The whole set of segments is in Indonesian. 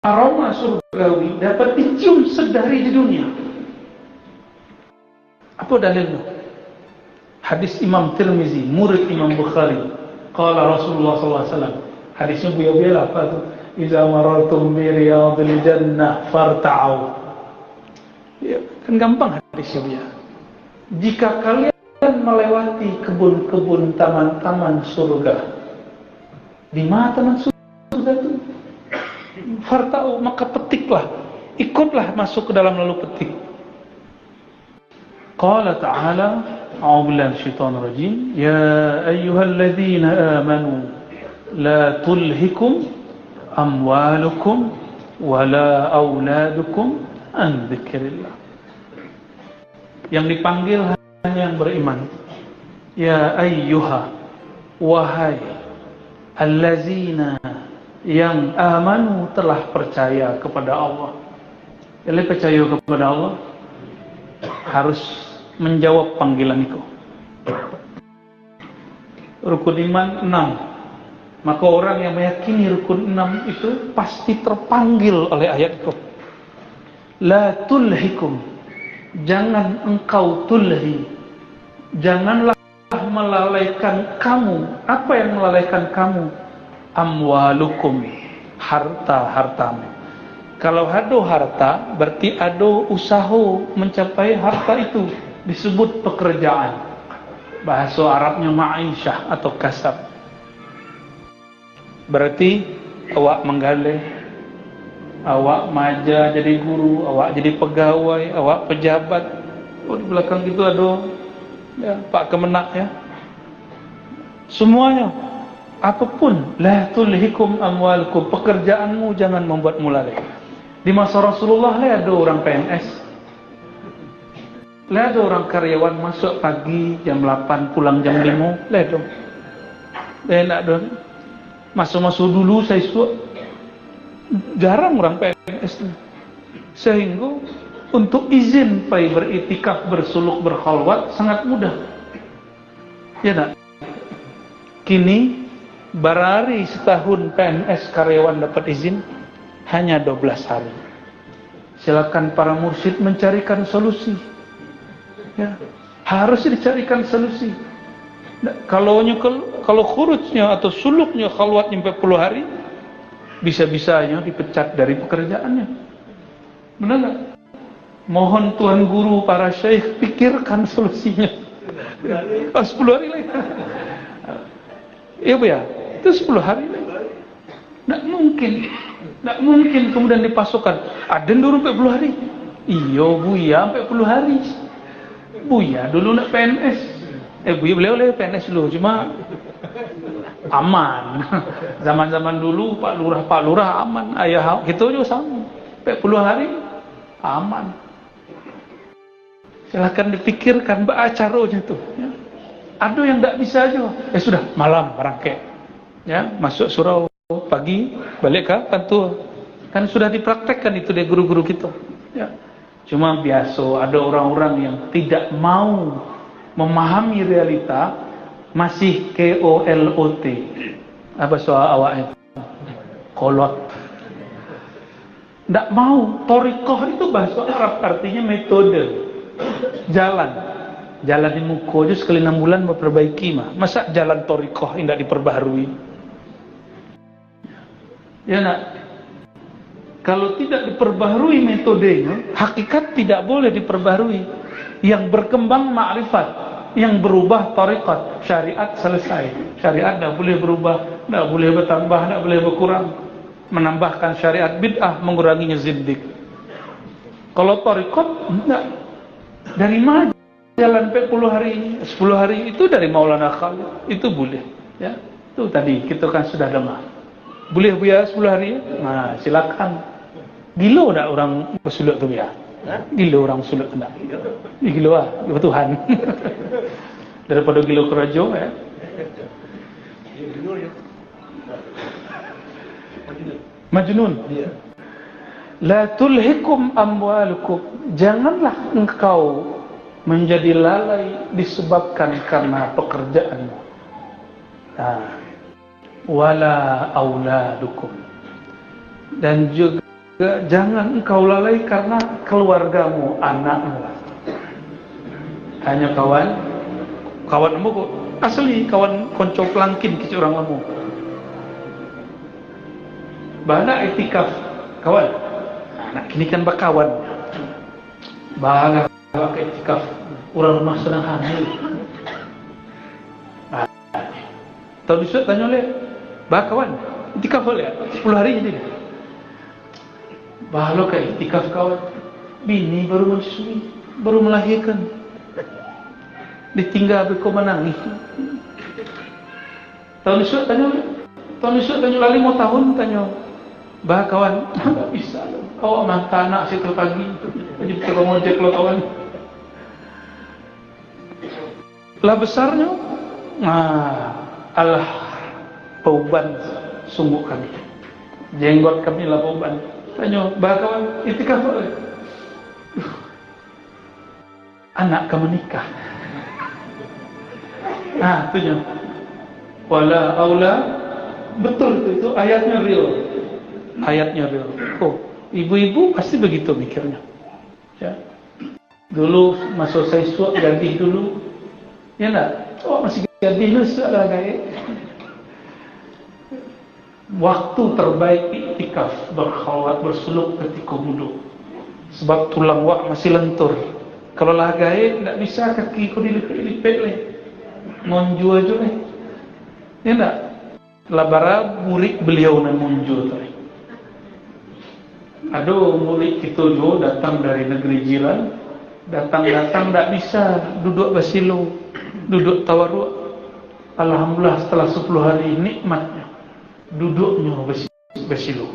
aroma surgawi dapat dicium sedari di dunia. Apa dalilnya? Hadis Imam Tirmizi, murid Imam Bukhari. Qala Rasulullah SAW. Hadisnya buya-buya apa tuh? Iza marartum bi riyadil jannah farta'u. Ya, kan gampang hadisnya buya. Jika kalian melewati kebun-kebun, taman-taman surga, di mana taman surga itu? Farta'u, maka petiklah, ikutlah masuk ke dalam lalu petik. Qala ta'ala, a'udzu billahi minasyaitonir rajim, ya ayyuhalladzina amanu la tulhikum amwalukum wala auladukum an dzikrillah. Yang dipanggil hanya yang beriman. Ya ayyuha, wahai allazina yang amanu, telah percaya kepada Allah. Jadi percaya kepada Allah harus menjawab panggilan itu. Rukun iman 6. Maka orang yang meyakini rukun 6 itu pasti terpanggil oleh ayat itu. La tulhikum, jangan engkau tulhi, janganlah melalaikan kamu. Apa yang melalaikan kamu? Amwalukum, harta-hartamu. Kalau ado harta, berarti ado usaha mencapai harta itu, disebut pekerjaan. Bahasa Arabnya ma'isyah atau kasab. Berarti awak menggalih, awak maja jadi guru, awak jadi pegawai, awak pejabat. Oh, di belakang itu ada ya, Pak Kemenak ya. Semuanya, apapun, la tulhikum amwalkum, pekerjaanmu jangan membuatmu lalai. Di masa Rasulullah ada orang PNS, ada orang karyawan masuk pagi jam 8 pulang jam 5, ada. Enak dong. Masa-masa dulu saya suka jarang orang PNS, sehingga untuk izin pergi beritikaf, bersuluk, berkhalwat sangat mudah. Ya nak. Kini barari setahun PNS karyawan dapat izin hanya 12 hari. Silakan para mursyid mencarikan solusi. Ya, harus dicarikan solusi. Kalau khurujnya atau suluknya khalwatnya 40 hari, bisa-bisanya dipecat dari pekerjaannya. Benar nggak? Mohon Tuan Guru, para syekh pikirkan solusinya. 10 hari lagi. Iya Bu ya, itu 10 hari lagi. Nggak mungkin kemudian dipasukkan. Ada dulu 40 hari. Iya Bu ya, 40 hari. Bu ya dulu nak PNS. Bu ya beliau PNS dulu, cuma aman. Zaman-zaman dulu Pak Lurah aman. Ayah gitu juga sama. 40 hari aman. Silahkan dipikirkan caranya tuh. Ya. Ada yang tidak bisa aja. Ya sudah, malam barangke. Ya, masuk surau pagi, balik ke kantor. Kan sudah dipraktekkan itu dari guru-guru kita. Ya. Cuma biasa ada orang-orang yang tidak mau memahami realita, masih KOLOT. Apa soal awaknya? Kolot. Tidak mau. Thariqah itu bahasa Arab, artinya metode, jalan. Jalan di muka aja sekali 6 bulan memperbaiki mah. Masa jalan thariqah tidak diperbaharui? Ya nak. Kalau tidak diperbaharui metodenya, hakikat tidak boleh diperbaharui. Yang berkembang ma'rifat, yang berubah thariqat, syariat selesai. Syariat tidak boleh berubah, tidak boleh bertambah, tidak boleh berkurang. Menambahkan syariat bid'ah, menguranginya zindik. Kalau thariqat enggak. Dari mana jalan 40 hari, 10 hari itu dari Maulana Khalid, itu boleh. Ya, itu tadi kita kan sudah dengar. Boleh Bu ya 10 hari? Nah, silakan. Gila tak orang bersuluk tu ya? Gila orang suluk tu tak? Gila ya Tuhan. Daripada gila kerajo ya. Majnun. La tulhikum amwalukum, janganlah engkau menjadi lalai disebabkan karena pekerjaanmu. Nah, wala auladukum, dan juga jangan engkau lalai karena keluargamu, anakmu. Hanya kawan kamu kok asli kawan konco pelangkin ke orang kamu. Bana etikaf kawan. Anak kini kan bakawan. Bana pakai etikaf. Orang rumah sedang hamil. Tahu disuat tanya oleh bakawan. Etikaf boleh 10 hari jadi. Bahalo ke etikaf kawan. Bini baru menyusui, baru melahirkan. Ditinggal beko menangis. Tahun disuat tanya lali mau tahun tanya. Bah kawan, tak bisa. Awak mantah anak situ pagi. Jadi kita ngojek lo kawan. Lah besarnya, Allah pauban sungguh kami. Jenggot kami lah pauban. Tanya, bah kawan, itikaf boleh. Anak kamu nikah. Itunya. Wala aula, betul itu ayatnya real. Ayatnya real. Oh, ibu-ibu pasti begitu mikirnya. Ya. Dulu masuk saya suap ganti dulu. Ya enggak? Oh, masih ganti dulu sudah gaya. Waktu terbaik iktikaf berkhawat bersuluk ketika wudhu. Sebab tulang wak masih lentur. Kalau lah gaya enggak bisa kaki ku dilipet-lipet leh. Monju aja leh. Ya enggak? Labara murid beliau nan monju tadi. Aduh, murid kita jo datang dari negeri jiran, datang tak bisa duduk basilo, duduk tawaruk. Alhamdulillah setelah 10 hari nikmatnya duduknya basilo.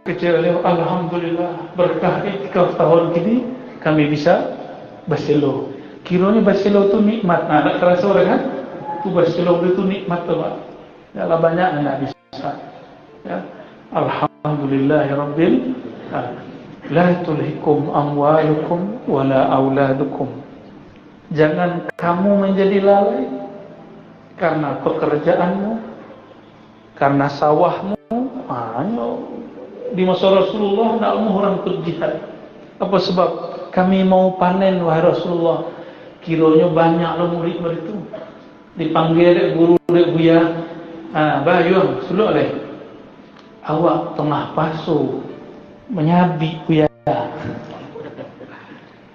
Kecil alhamdulillah berkah iktikaf tahun ini kami bisa basilo. Kiranya basilo tu nikmat, nak terasa orang kan? Tu basilo itu nikmat tu Pak. Ya lah banyak anak bisa. Ya. Alhamdulillahirabbil alamin. La tulhikum amwalukum wala auladukum. Jangan kamu menjadi lalai karena pekerjaanmu, karena sawahmu. Di masa Rasulullah nak orang berjihad. Apa sebab? Kami mau panen wahai Rasulullah. Kilonya banyak lo murid itu. Dipanggil dek guru dek buya. Bayung suluk leh. Awak tengah pasu menyabi buya.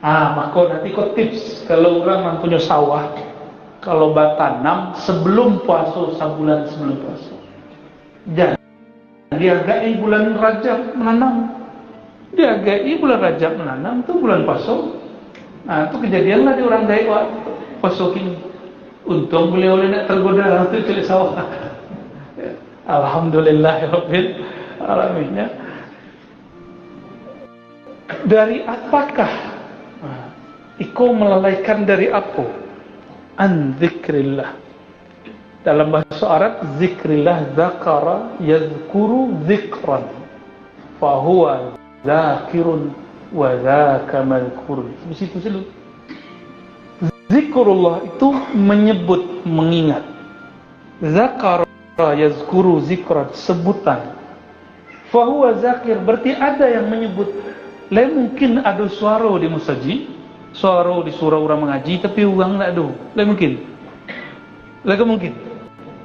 Maka nanti kau tips kalau orang punya sawah, kalau tanam sebelum puasa, sebulan sebelum puasa. Jangan dihargai bulan Rajab menanam. Dihargai bulan Rajab menanam itu bulan puasa. Itu kejadianlah di orang gaya puasa kini. Untung beliau nak tergoda itu cari sawah. Alhamdulillahirabbil alamin. Ya. Dari apakah Iko melalaikan dari apa? An zikrillah. Dalam bahasa Arab, zikrillah zakara yazkuru zikran. Fahuwa zakirun wa zaka malkur. Di situ selalu. Zikrullah itu menyebut, mengingat. Zakara yazkuru zikran, sebutan. Fahuwa zakir, berarti ada yang menyebut. Lain mungkin ada suara di musajid, suara di surau orang mengaji, tapi orang tak ada. Lain mungkin. Lain mungkin.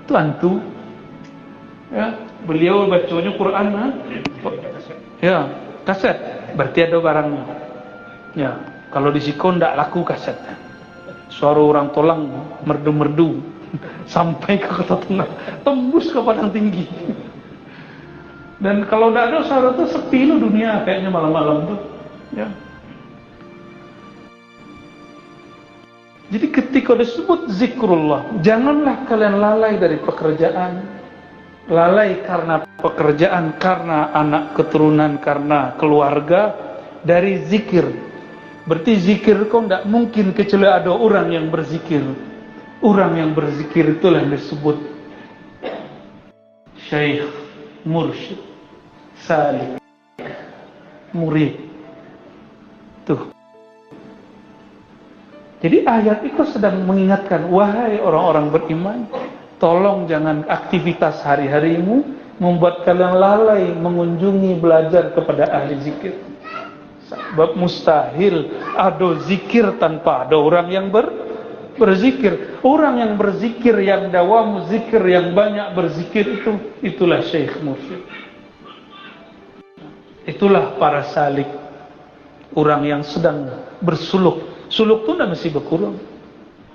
Itu hantu. Ya, beliau bacanya Quran. Ya, kaset. Berarti ada barangnya. Ya, kalau di Sikon tak laku kaset. Suara orang tolang merdu-merdu sampai ke kota tengah, tembus ke padang tinggi. Dan kalau tidak ada suara itu sepi lu dunia kayaknya malam-malam tuh. Ya. Jadi ketika disebut zikrullah, janganlah kalian lalai dari pekerjaan. Lalai karena pekerjaan, karena anak keturunan, karena keluarga, dari zikir. Berarti zikir kau tidak mungkin kecuali ada orang yang berzikir. Orang yang berzikir itulah yang disebut syekh, mursyid, salik, murid. Tuh. Jadi ayat itu sedang mengingatkan, wahai orang-orang beriman, tolong jangan aktivitas hari-harimu membuat kalian lalai mengunjungi belajar kepada ahli zikir. Sebab mustahil ada zikir tanpa ada orang yang berzikir. Orang yang berzikir, yang dawam zikir, yang banyak berzikir itulah syekh mursyid. Itulah para salik, orang yang sedang bersuluk. Suluk itu tidak mesti berkurang.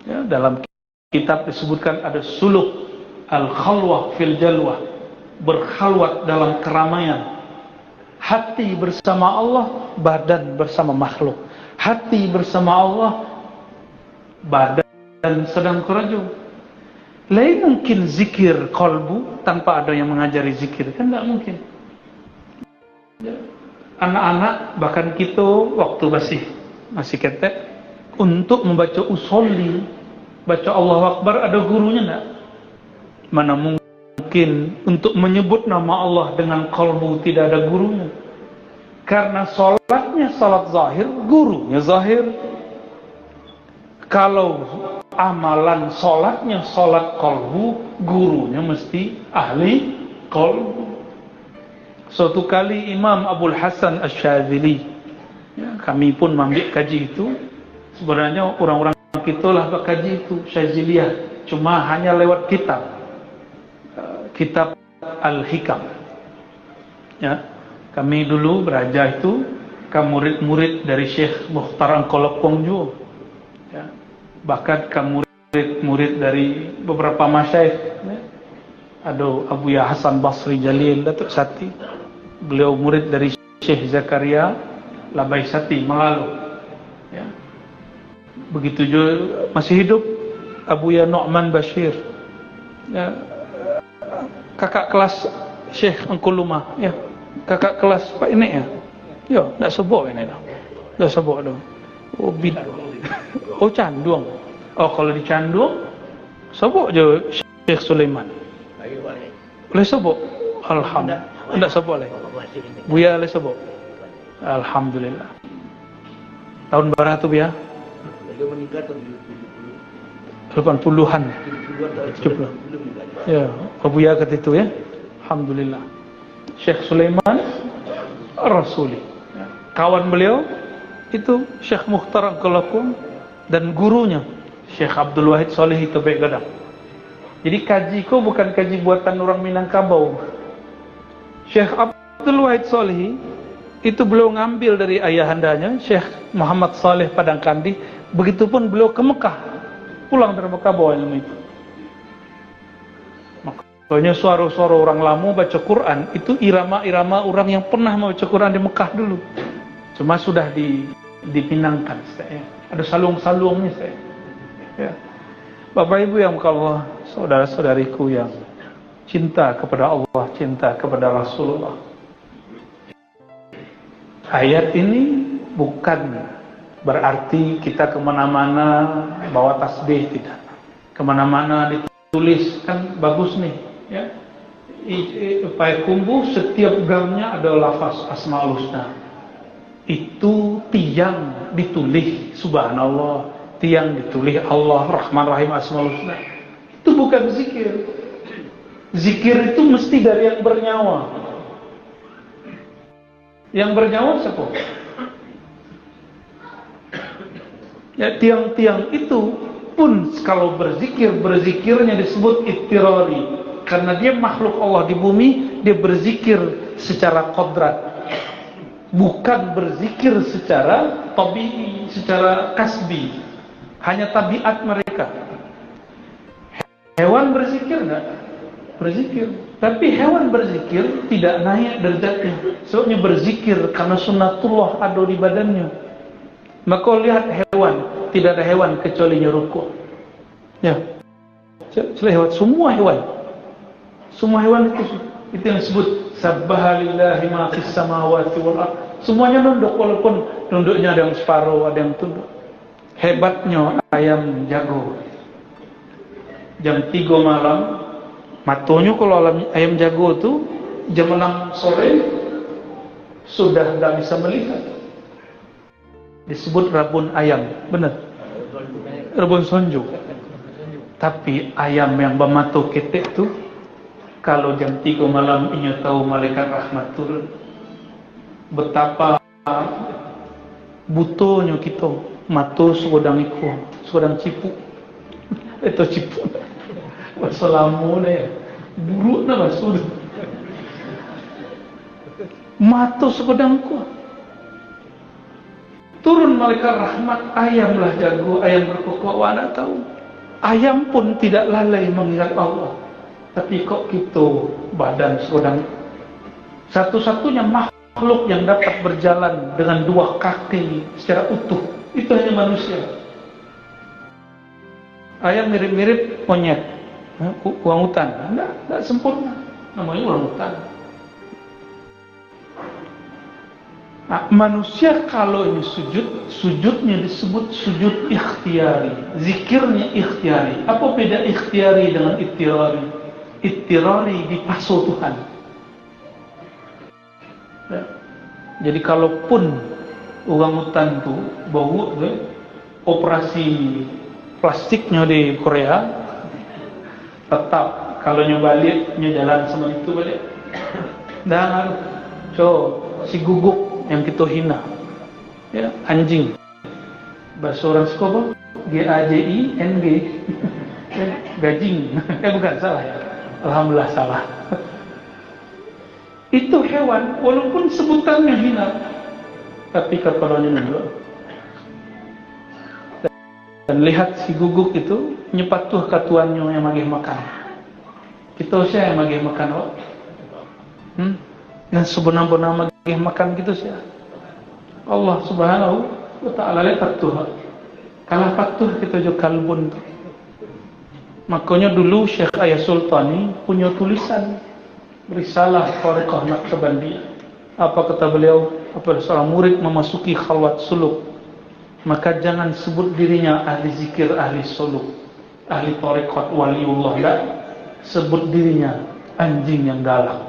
Ya, dalam kitab disebutkan ada suluk al-khalwah fil jalwah, berkhalwat dalam keramaian. Hati bersama Allah, badan bersama makhluk. Hati bersama Allah, badan sedang kerajuk. Lain mungkin zikir kolbu tanpa ada yang mengajari zikir, kan tidak mungkin. Anak-anak bahkan kita waktu masih ketek untuk membaca usolli, baca Allahu Akbar, ada gurunya enggak? Mana mungkin untuk menyebut nama Allah dengan qalbu tidak ada gurunya. Karena salatnya salat zahir, gurunya zahir. Kalau amalan salatnya salat qalbu, gurunya mesti ahli qalbu. Suatu kali Imam Abul Hasan Asy-Syadzili, ya, kami pun mengambil kaji itu. Sebenarnya orang-orang kita lah berkaji itu Syadziliyah, cuma hanya lewat kitab Al-Hikam. Ya, kami dulu belajar itu ke murid-murid dari Syekh Mukhtar Angkolokong juga. Ya, bahkan ke murid-murid dari beberapa masyayikh. Ya. Ada Abu Ya Hasan Basri Jalil Datuk Sati. Beliau murid dari Syekh Zakaria Labaisati Malalu. Ya. Begitu juga masih hidup Abu Ya Nu'man Bashir. Ya. Kakak kelas Syekh Angkulumah, ya. Kakak kelas Pak ini ya. Ya, enggak sebut ini dah. Enggak sebut dah. Oh oh Canduang. Oh kalau di Canduang sebut je Syekh Sulaiman. Boleh sebut? Alhamdulillah. Enggak sebut lagi. Buya boleh sebut. Alhamdulillah. Tahun berapa tu Buya? Beliau meninggal tahun 80-an. 70. Ya, Buya kata itu ya. Alhamdulillah. Syekh Sulaiman Rasuli. Kawan beliau itu Syekh Mukhtar Angkolokong dan gurunya Syekh Abdul Wahid Solehi Tobek Gadang. Jadi kaji ko bukan kaji buatan orang Minangkabau. Syekh Abdul Wahid Solehi itu beliau ngambil dari ayahandanya Syekh Muhammad Saleh Padangkandi. Begitupun beliau ke Mekah, pulang dari Mekah bawa ilmu itu. Makanya suara-suara orang lama baca Quran itu irama-irama orang yang pernah membaca Quran di Mekah dulu. Cuma sudah dipinangkan saya. Ada salung-salungnya saya. Ya. Bapak Ibu yang Allah, saudara-saudariku yang cinta kepada Allah, cinta kepada Rasulullah. Ayat ini bukan berarti kita kemana-mana bawa tasbih, tidak. Kemana-mana ditulis kan bagus nih, ya. Payakumbuh setiap gangnya ada lafaz Asmaul Husna. Itu tiang ditulis Subhanallah, tiang ditulis Allah Rahman Rahim Asmaul Husna. Itu bukan zikir. Zikir itu mesti dari yang bernyawa. Yang bernyawa siapa? Ya, tiang-tiang itu pun kalau berzikirnya disebut ittirari, karena dia makhluk Allah di bumi, dia berzikir secara kodrat, bukan berzikir secara tabi'i, secara kasbi, hanya tabiat mereka. Hewan berzikir enggak? Berzikir, tapi hewan berzikir tidak naik derajatnya. Soalnya berzikir karena sunnatullah ada di badannya. Maka lihat hewan, tidak ada hewan kecuali rukuk. Ya, hewan, semua hewan itu yang disebut sabbaha lillahi ma fis samawati wal ardh. Semuanya nunduk, walaupun nunduknya ada yang separuh, ada yang tunduk. Hebatnya ayam jago. Jam 3 malam, matonya kalau ayam jago itu jam 6 sore sudah tidak bisa melihat. Disebut rabun ayam, benar? Rabun sonjo. Tapi ayam yang bermata ketek itu kalau jam 3 malam inyo tahu malaikat rahmat turun. Betapa butuhnya kita matur sugodang iku, sugodang cipu. Itu cipu. Wassalamu ya. Buruk na masud. Matur sugodang ku. Turun malaikat rahmat, ayamlah jago, ayam berkokok, wana tahu. Ayam pun tidak lalai mengingat Allah. Tapi kok kita badan sekodang, satu-satunya makhluk yang dapat berjalan dengan 2 kaki secara utuh, itu hanya manusia. Ayam mirip-mirip monyet, orangutan, enggak sempurna, namanya orangutan. Nah, manusia kalau ini sujudnya disebut sujud ikhtiari, zikirnya ikhtiari. Apa beda ikhtiari dengan ittirari? Ittirari dipaso Tuhan. Ya. Jadi kalaupun orangutan itu bau operasi plastiknya di Korea, tetap kalau balik jalan sama itu balik. Dan si guguk yang kita hina, ya, anjing, bahasa orang Skobo, GAJING, gajing, bukan, salah ya, alhamdulillah salah. Itu hewan, walaupun sebutannya hina, tapi kepalanya nunduk. Dan lihat si guguk itu nyepatuh katuannya yang magih makan. Kita siya yang magih makan, oh. Dan sebenar-benar magih makan gitu sih. Allah Subhanahu wa ta'ala patuh. Kalau patuh kita juga kalbun. Makanya dulu Syekh Ayah Sultani punya tulisan Risalah Thariqah Naqsyabandiyah. Apa kata beliau? Apabila seorang murid memasuki khalwat suluk, maka jangan sebut dirinya ahli zikir, ahli suluk, ahli thariqat, waliullah. Tidak. Sebut dirinya anjing yang galak,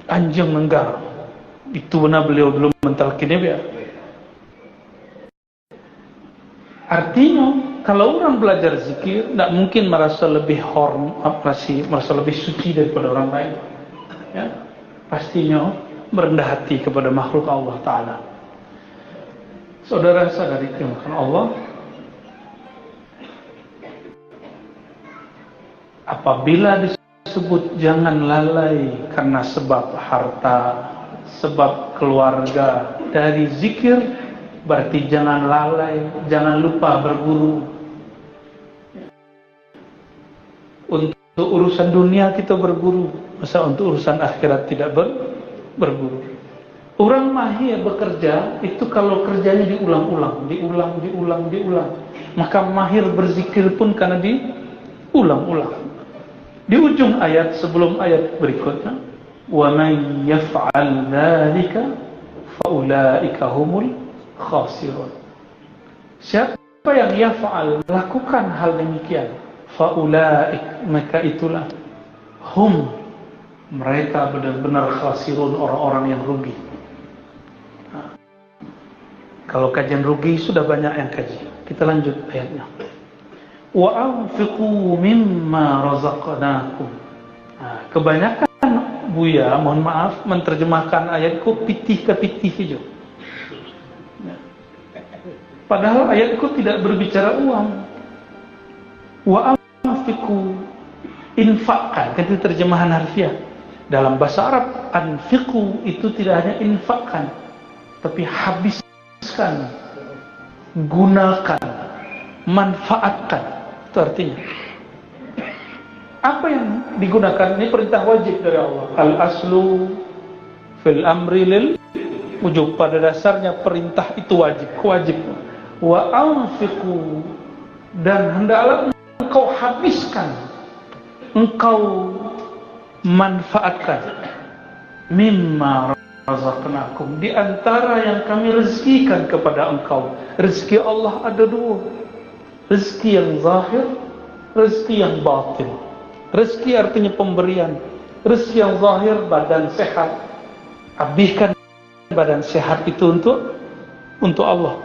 anjing menggarang. Itu benar beliau dulu mentalkinnya ya. Artinya kalau orang belajar zikir tidak mungkin merasa lebih merasa lebih suci daripada orang lain, ya. Pastinya merendah hati kepada makhluk Allah Ta'ala. Saudara sadari firman Allah, apabila disebut jangan lalai karena sebab harta, sebab keluarga dari zikir, berarti jangan lalai, jangan lupa berguru. Untuk urusan dunia kita berguru, masa untuk urusan akhirat tidak berguru. Orang mahir bekerja itu kalau kerjanya diulang-ulang, maka mahir berzikir pun karena diulang-ulang. Di ujung ayat sebelum ayat berikutnya, wa man yaf'al dzalika fa ulaika humul khasirun. Siapa yang yaf'al, lakukan hal demikian, fa ulaik, maka itulah hum, mereka benar-benar khasirun, orang-orang yang rugi. Kalau kajian rugi sudah banyak yang kaji. Kita lanjut ayatnya. Wa anfiqu mimma razaqnakum. Nah, kebanyakan Buya, mohon maaf, menerjemahkan ayatku pitih ke pitih saja. Padahal ayatku tidak berbicara uang. Wa anfiqu, infakkan, itu terjemahan harfiah. Dalam bahasa Arab, anfiqu itu tidak hanya infakkan, tapi habiskan, gunakan, manfaatkan. Itu artinya. Apa yang digunakan? Ini perintah wajib dari Allah. Al-aslu fil amri lil wujub. Pada dasarnya perintah itu wajib, wajib. Wa anfiqu, dan hendaklah engkau habiskan, engkau manfaatkan, mimma razaqnakum, di antara yang kami rezekikan kepada engkau. Rezeki Allah ada dua, rezeki yang zahir, rezeki yang batin. Rezeki artinya pemberian. Rezeki yang zahir, badan sehat, habiskan badan sehat itu untuk Allah.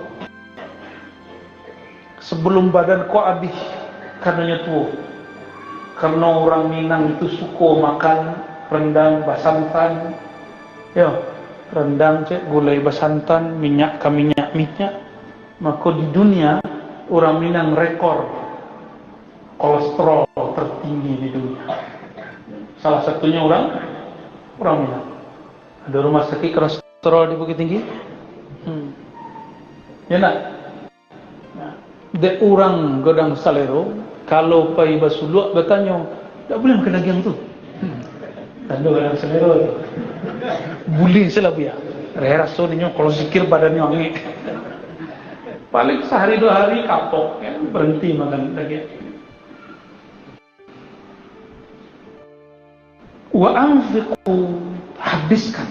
Sebelum badan kau habis karenanya tua, Karena orang Minang itu suka makan rendang basantan, ya rendang cek gulai basantan, minyak ke minyak. Maka di dunia orang Minang rekor kolesterol tertinggi di dunia. Salah satunya orang Minang. Ada rumah sakit kolesterol di Bukit Tinggi. Ya nak. De orang Godang Salero kalau pai basuluk bertanya, tak boleh makan daging tu. Tanda Godang Salero tu. Bully selalu ya. Rasa ni kalau zikir badannya angin. Paling sehari 2 hari kapok, ya, berhenti makan daging. Wa anfiqu, habiskan.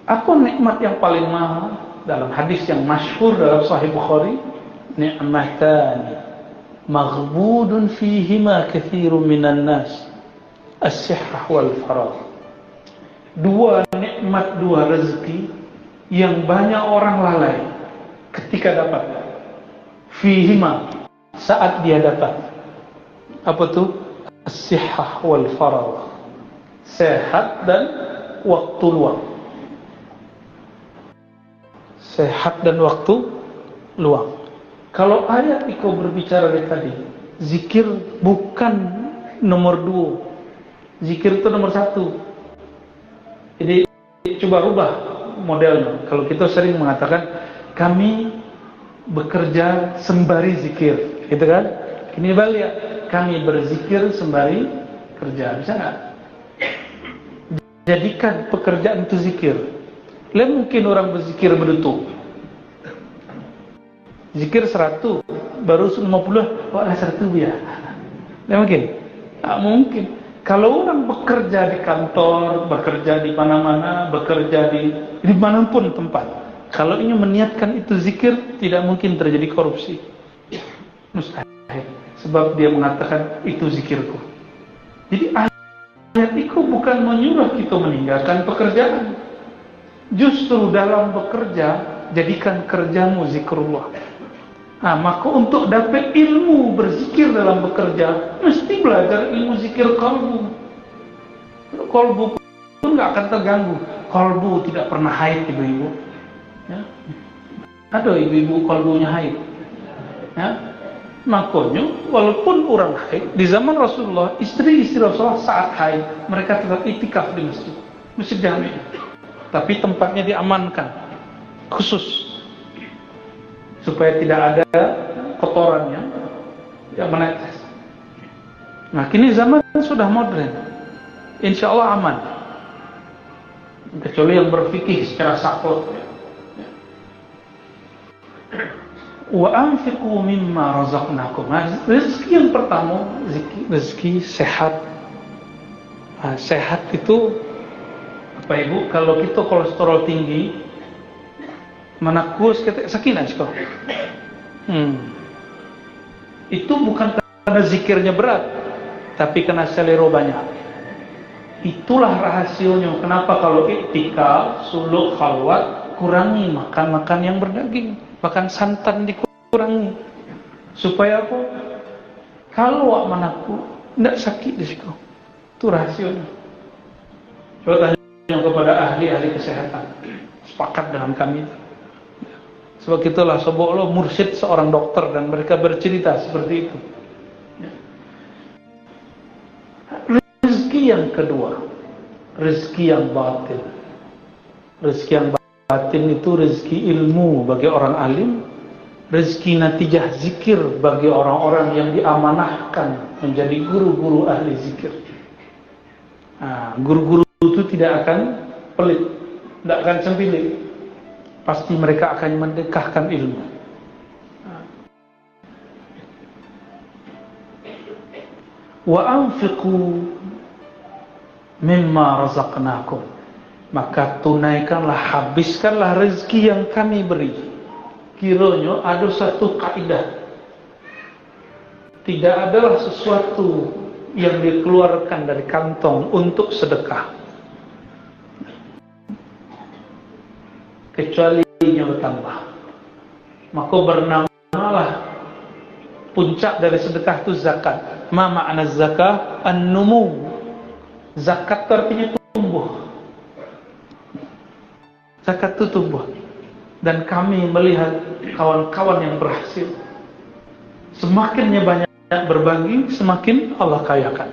Apa nikmat yang paling mahal? Dalam hadis yang masyhur dalam Sahih Bukhari, ni'matan maghbudun fihima katsirun minan nas, as-sihhah wal faragh. 2 nikmat, 2 rezeki yang banyak orang lalai ketika dapat. Fihima, saat dia dapat. Apa tu? As-sihhah wal faragh. Sehat dan waktu luang. Sehat dan waktu luang. Kalau ayat itu berbicara dari tadi, zikir bukan nomor 2, zikir itu nomor 1. Jadi coba rubah modelnya. Kalau kita sering mengatakan kami bekerja sembari zikir, gitu kan? Ini balik, kami berzikir sembari kerja, bisa nggak? Jadikan pekerjaan itu zikir. Lain mungkin orang berzikir berutuh. Zikir 100, baru 50, wah 100 ya. Lain mungkin? Tak mungkin. Kalau orang bekerja di kantor, bekerja di mana-mana, bekerja di manapun tempat, kalau ingin meniatkan itu zikir, tidak mungkin terjadi korupsi. Mustahil. Sebab dia mengatakan itu zikirku. Jadi ayat itu bukan menyuruh kita meninggalkan pekerjaan. Justru dalam bekerja, jadikan kerjamu zikrullah. Maka untuk dapat ilmu berzikir dalam bekerja, mesti belajar ilmu zikir kalbu. Kalbu pun nggak akan terganggu. Kalbu tidak pernah haid, ibu-ibu. Ya. Ada ibu-ibu kalbunya haid. Ya. Makanya, walaupun orang haid, di zaman Rasulullah, istri-istri Rasulullah saat haid, mereka tetap itikaf di masjid Jami'. Tapi tempatnya diamankan khusus supaya tidak ada kotorannya yang menetes. Nah, kini zaman sudah modern, insya Allah aman, kecuali yang berfikih secara saklek. Wa anfiqu mimma razaqnakum. Rezeki yang pertama, rezeki sehat. Sehat itu Pak Ibu, kalau kita kolesterol tinggi, manakus kita sakinah sekolah. Itu bukan karena zikirnya berat, tapi karena selero banyak. Itulah rahasianya. Kenapa kalau iktikaf, suluk, khalwat, kurangi makan-makan yang berdaging, bahkan santan dikurangi. Supaya apa? Kalau manaku tidak sakit di situ. Itu rahasianya. Coba tanya kepada ahli-ahli kesehatan, sepakat dengan kami. Sebab itulah sebuah mursyid seorang dokter dan mereka bercerita seperti itu. Rezeki yang kedua, rezeki yang batin. Rezeki yang batin itu rezeki ilmu bagi orang alim, rezeki natijah zikir bagi orang-orang yang diamanahkan menjadi guru-guru ahli zikir. Guru-guru itu tidak akan pelit, tidak akan sempilit. Pasti mereka akan mendekahkan ilmu. Wa anfiqu mimma razaqnakum. Maka tunaikanlah, habiskanlah rezeki yang kami beri. Kiranya ada satu kaidah. Tidak adalah sesuatu yang dikeluarkan dari kantong untuk sedekah kecuali yang bertambah. Maka bernamalah puncak dari sedekah itu zakat. Ma ma'na zakah? An-numu. Zakat artinya tumbuh. Zakat itu tumbuh. Dan kami melihat kawan-kawan yang berhasil, semakinnya banyak berbagi, semakin Allah kayakan.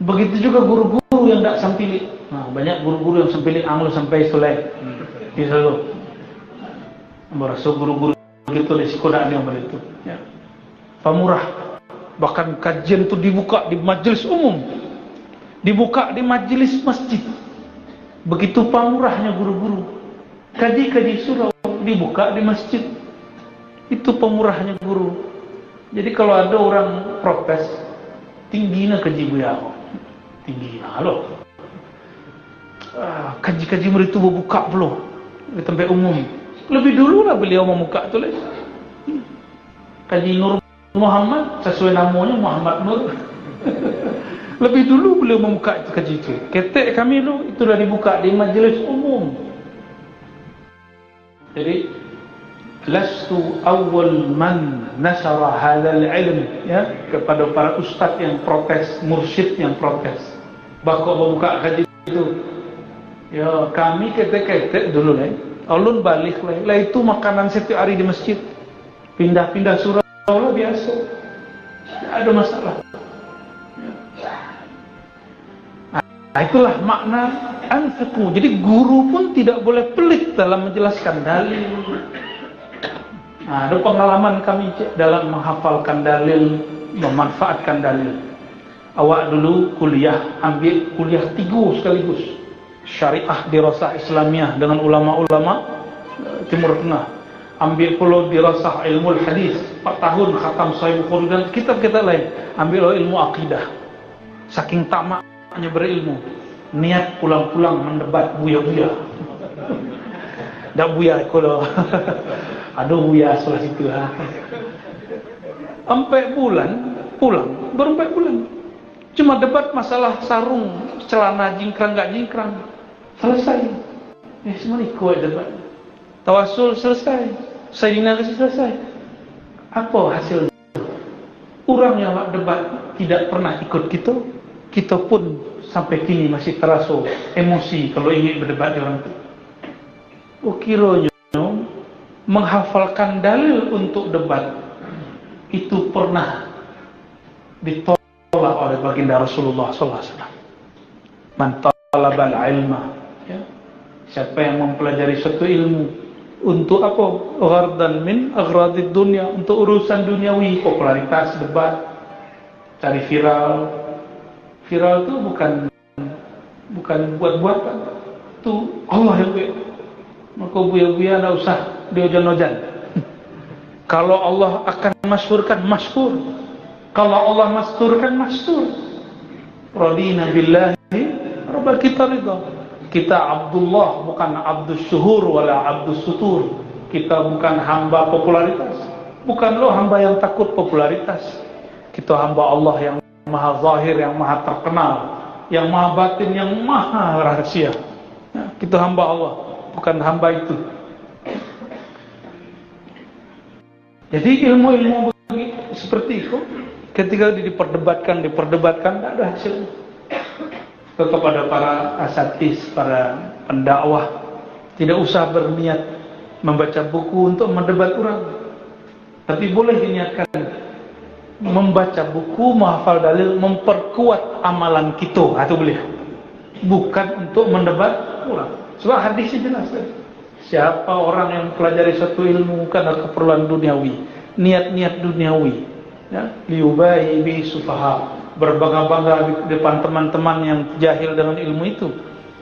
Begitu juga guru-guru yang tidak sampili. Nah, banyak guru-guru yang sampili anglo sampai soleh. Bisa lo. Merasa guru-guru gitu di sekolah yang begitu. Ya. Pemurah. Bahkan kajian itu dibuka di majelis umum, dibuka di majelis masjid. Begitu pemurahnya guru-guru. Kaji-kaji surau dibuka di masjid. Itu pemurahnya guru. Jadi kalau ada orang protes, tingginya kaji beliau. Tinggi halo. Kaji-kaji itu buka belum di tempat umum. Lebih dulu lah beliau membuka tulis. Kaji Nur Muhammad sesuai namanya Muhammad Nur. Lebih dulu beliau membuka itu kaji itu. Ketek kami lu itu dah dibuka di majelis umum. Jadi lastu awal man nasara hadzal ilm, ya, kepada para ustaz yang protes, mursyid yang protes. Bakal membuka kaji itu. Ya, kami ketek dulu lah. Alun balik lah. Itu makanan setiap hari di masjid. Pindah-pindah surau lah biasa. Tidak ada masalah. Nah, itulah makna anfiqu. Jadi guru pun tidak boleh pelit dalam menjelaskan dalil. Nah, ada pengalaman kami dalam menghafalkan dalil, memanfaatkan dalil. Awak dulu kuliah, ambil kuliah 3 sekaligus. Syariah dirasah Islamiyah dengan ulama-ulama Timur Tengah. Ambil pula dirasah ilmu hadis 4 tahun khatam Sahih Bukhari dan kitab-kitab lain. Ambil ilmu akidah. Saking tamaknya berilmu, niat pulang-pulang mendebat buya-buya. Dak buya kalau aduh buya sebelah situ ha. 4 bulan pulang, baru 4 bulan. Cuma debat masalah sarung, celana jingkrang enggak jingkrang. Selesai. Semua ikut debat. Tawasul selesai. Sayyidina kasih selesai. Apa hasilnya? Orang yang debat tidak pernah ikut kita, kita pun sampai kini masih terasa emosi kalau ingin berdebat dengan itu. Kiranya menghafalkan dalil untuk debat itu pernah ditolak oleh baginda Rasulullah SAW. Man talabal ilma, ya. Siapa yang mempelajari suatu ilmu untuk apa? Ghardan min aghradid dunya, untuk urusan duniawi, popularitas, debat, cari viral. Viral itu bukan buat-buatan. Itu Allah yang buat. Maka buya-buya tidak usah diojan-ojan. Kalau Allah akan masyhurkan, masyhur. Kalau Allah masturkan, mastur. Radina billahi rabbil kita ridha. Kita Abdullah, bukan Abdus Syuhur wala Abdus Sutur. Kita bukan hamba popularitas. Bukan lo hamba yang takut popularitas. Kita hamba Allah yang maha zahir, yang maha terkenal, yang maha batin, yang maha rahasia. Kita hamba Allah, bukan hamba itu. Jadi ilmu-ilmu seperti itu ketika diperdebatkan, tidak ada hasilnya. Tetap ada para asatis, para pendakwah tidak usah berniat membaca buku untuk mendebat orang, tapi boleh diniatkan membaca buku, menghafal dalil, memperkuat amalan kita, atau boleh, bukan untuk mendebat orang. Sebab hadisnya jelas kan? Siapa orang yang pelajari satu ilmu karena keperluan duniawi, niat-niat duniawi, ya, liubai bi sufaha, berbangga-bangga di depan teman-teman yang jahil dengan ilmu itu,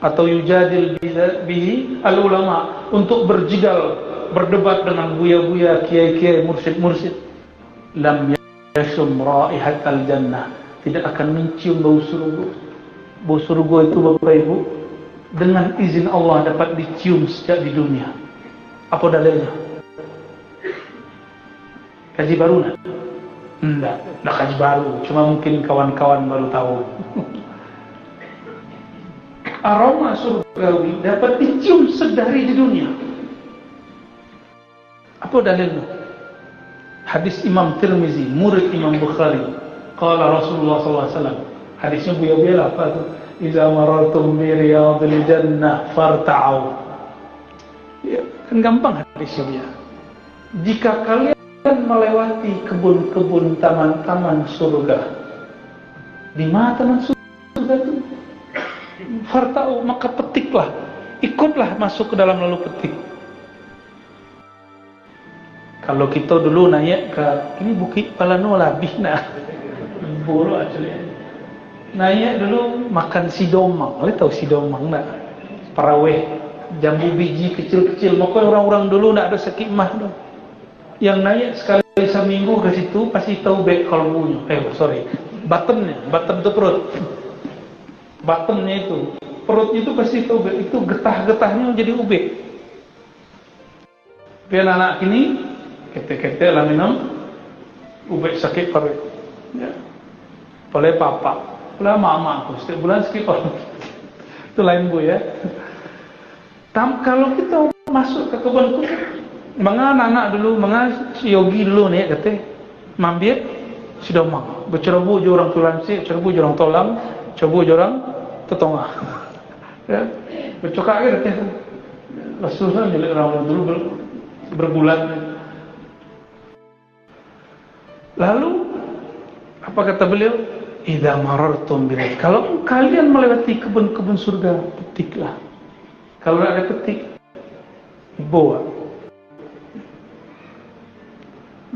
atau yujadil bihi al ulama, untuk berjidal, berdebat dengan buya-buya, kiai-kiai, mursyid-mursyid, lam yashum raihatal jannah, tidak akan mencium bau surga. Bau surga itu Bapak Ibu dengan izin Allah dapat dicium sejak di dunia. Apa dalilnya? Kaji baru nak? Enggak kaji baru, cuma mungkin kawan-kawan baru tahu. Aroma surgawi dapat dicium sedari di dunia. Apa dalilnya? Hadis Imam Tirmizi, murid Imam Bukhari. Qala Rasulullah SAW. Hadisnya buya-buya apa tuh? Iza marartum bi riyadil jannah farta'u. Ya, kan gampang hadisnya dia. Jika kalian melewati kebun-kebun, taman-taman surga. Di mana taman surga itu? Farta'u, maka petiklah. Ikutlah masuk ke dalam lalu petik. Kalau kita dulu naik ke ini Bukit Palano Labih nah. Boro actually. Naik dulu makan sidomang. Kalian tahu sidomang enggak? Paraweh, jambu biji kecil-kecil. Maka orang-orang dulu enggak ada sekimah dong. Yang naik sekali seminggu ke situ pasti tahu bek kalbunya. Bottomnya, bottom itu perut. Bottomnya itu, perutnya itu pasti tahu bek. Itu getah-getahnya jadi ubek. Biar anak ini kete-kete lah minum ubek sakit perut. Ya. Oleh papa, oleh mama aku setiap bulan sakit perut. Itu lain bu ya. Kalau kita masuk ke kebun, mga anak dulu, mga yogi dulu nih kete, mambir sudah mang, bercerobu jorang tulansi, cerobu jorang tolang, cerobu jorang tetongah. Ya, bercokak gitu. Rasulullah jadi orang dulu berbulan. Lalu apa kata beliau? Idza marartum bil. Kalau kalian melewati kebun-kebun surga, petiklah. Kalau ada petik, bawa.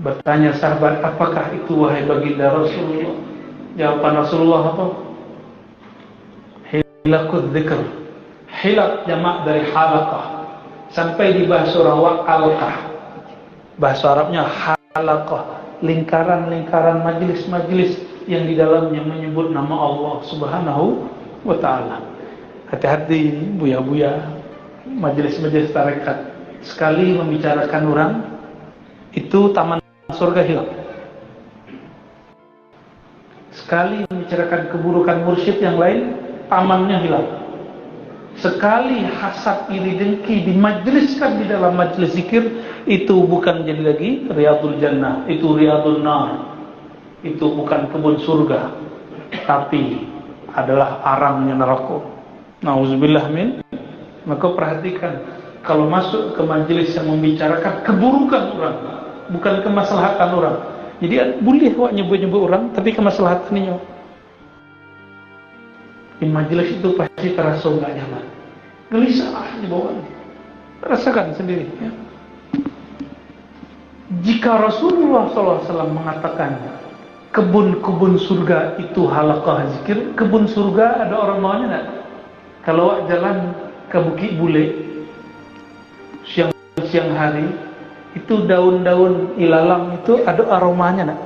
Bertanya sahabat, apakah itu wahai baginda Rasulullah? Jawaban Rasulullah apa? Hilakul dzikr. Hilak jamak dari halaqah. Sampai di bahasa Arab alqah. Bahasa Arabnya halaqah. Lingkaran-lingkaran majlis-majlis yang di dalamnya menyebut nama Allah Subhanahu wa ta'ala. Hati-hati buya-buya, majlis-majlis tarekat sekali membicarakan orang itu taman surga hilang. Sekali membicarakan keburukan mursyid yang lain, tamannya hilang. Sekali hasad iri dengki dimajliskan di dalam majlis zikir, itu bukan jadi lagi riyadul jannah, itu riyadul nar. Itu bukan kebun surga, tapi adalah arangnya neraka. Nauzubillah min. Maka perhatikan, kalau masuk ke majlis yang membicarakan keburukan orang, bukan kemaslahatan orang. Jadi boleh awak nyebut-nyebut orang, tapi kemaslahatannya. Di majlis itu pasti terasa nggak nyaman, gelisah di bawah. Rasakan sendiri. Ya. Jika Rasulullah SAW mengatakan kebun-kebun surga itu halaqah zikir, kebun surga ada orang maunya nggak? Kalau awak jalan ke Bukit Bule siang hari, itu daun-daun ilalang itu ada aromanya nggak?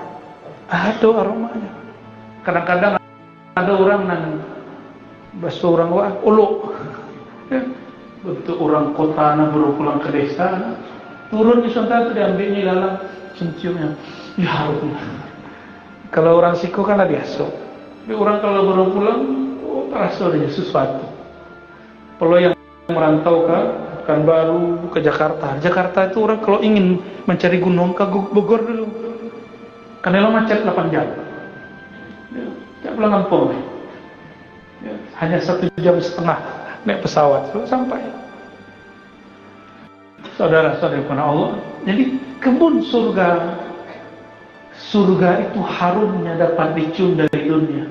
Ada aromanya. Kadang-kadang ada orang nang bahasa orang wah uluk ya. Bentuk orang kota na baru pulang ke desa, turun di sana itu diambilnya ilalang, cium-ciumnya ya harum. Kalau orang Siko kan ada biasa, tapi orang kalau baru pulang terasa ada sesuatu. Kalau yang merantau ke Pekanbaru, ke Jakarta itu orang kalau ingin mencari gunung ke Bogor dulu, karena macet 8 jam ya, tak pulang kampung ya, hanya 1,5 jam naik pesawat sampai. Saudara-saudara karena Allah, jadi kebun surga itu harumnya dapat dicium dari dunia.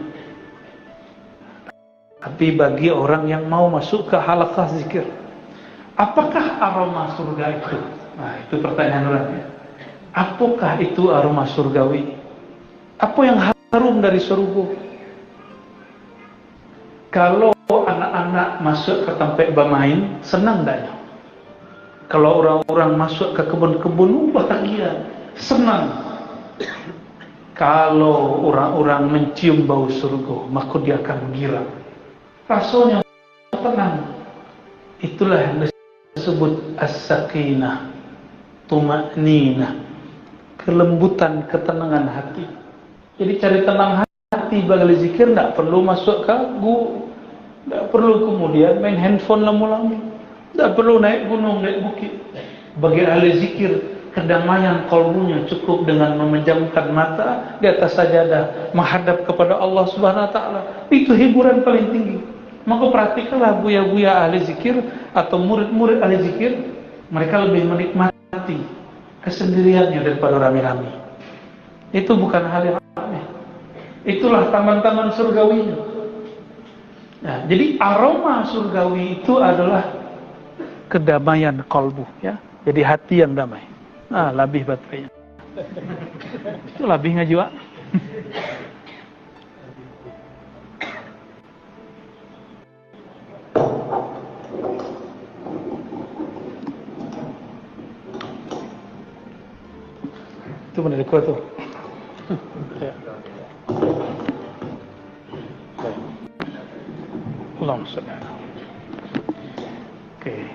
Tapi bagi orang yang mau masuk ke halaqah zikir, apakah aroma surga itu? Nah, itu pertanyaan orang ya. Apakah itu aroma surgawi? Apa yang harum dari surga? Kalau anak-anak masuk ke tempat bermain, senang tak? Kalau orang-orang masuk ke kebun-kebun, bahagia, senang. Kalau orang-orang mencium bau surga, maka dia akan girang. Rasanya tenang. Itulah yang disebut as-sakinah, tuma'ninah, kelembutan, ketenangan hati. Jadi cari tenang hati bagi zikir, tidak perlu masuk ke gua, tidak perlu kemudian main handphone lama-lama, tidak perlu naik gunung, naik bukit. Bagi ahli zikir, kedamaian kalbunya cukup dengan memejamkan mata di atas sajadah menghadap kepada Allah Subhanahu wa taala. Itu hiburan paling tinggi. Maka perhatikanlah buya-buya ahli zikir atau murid-murid ahli zikir, mereka lebih menikmati kesendiriannya daripada rame-rame. Itu bukan hal yang aneh. Itulah taman-taman surgawinya. Nah, jadi aroma surgawi itu adalah kedamaian kalbu, ya. Jadi hati yang damai. Ah, labih baterainya. Itu labih ngaji, Wak. Itu benar kuat tuh. Ya. Langsung. Oke.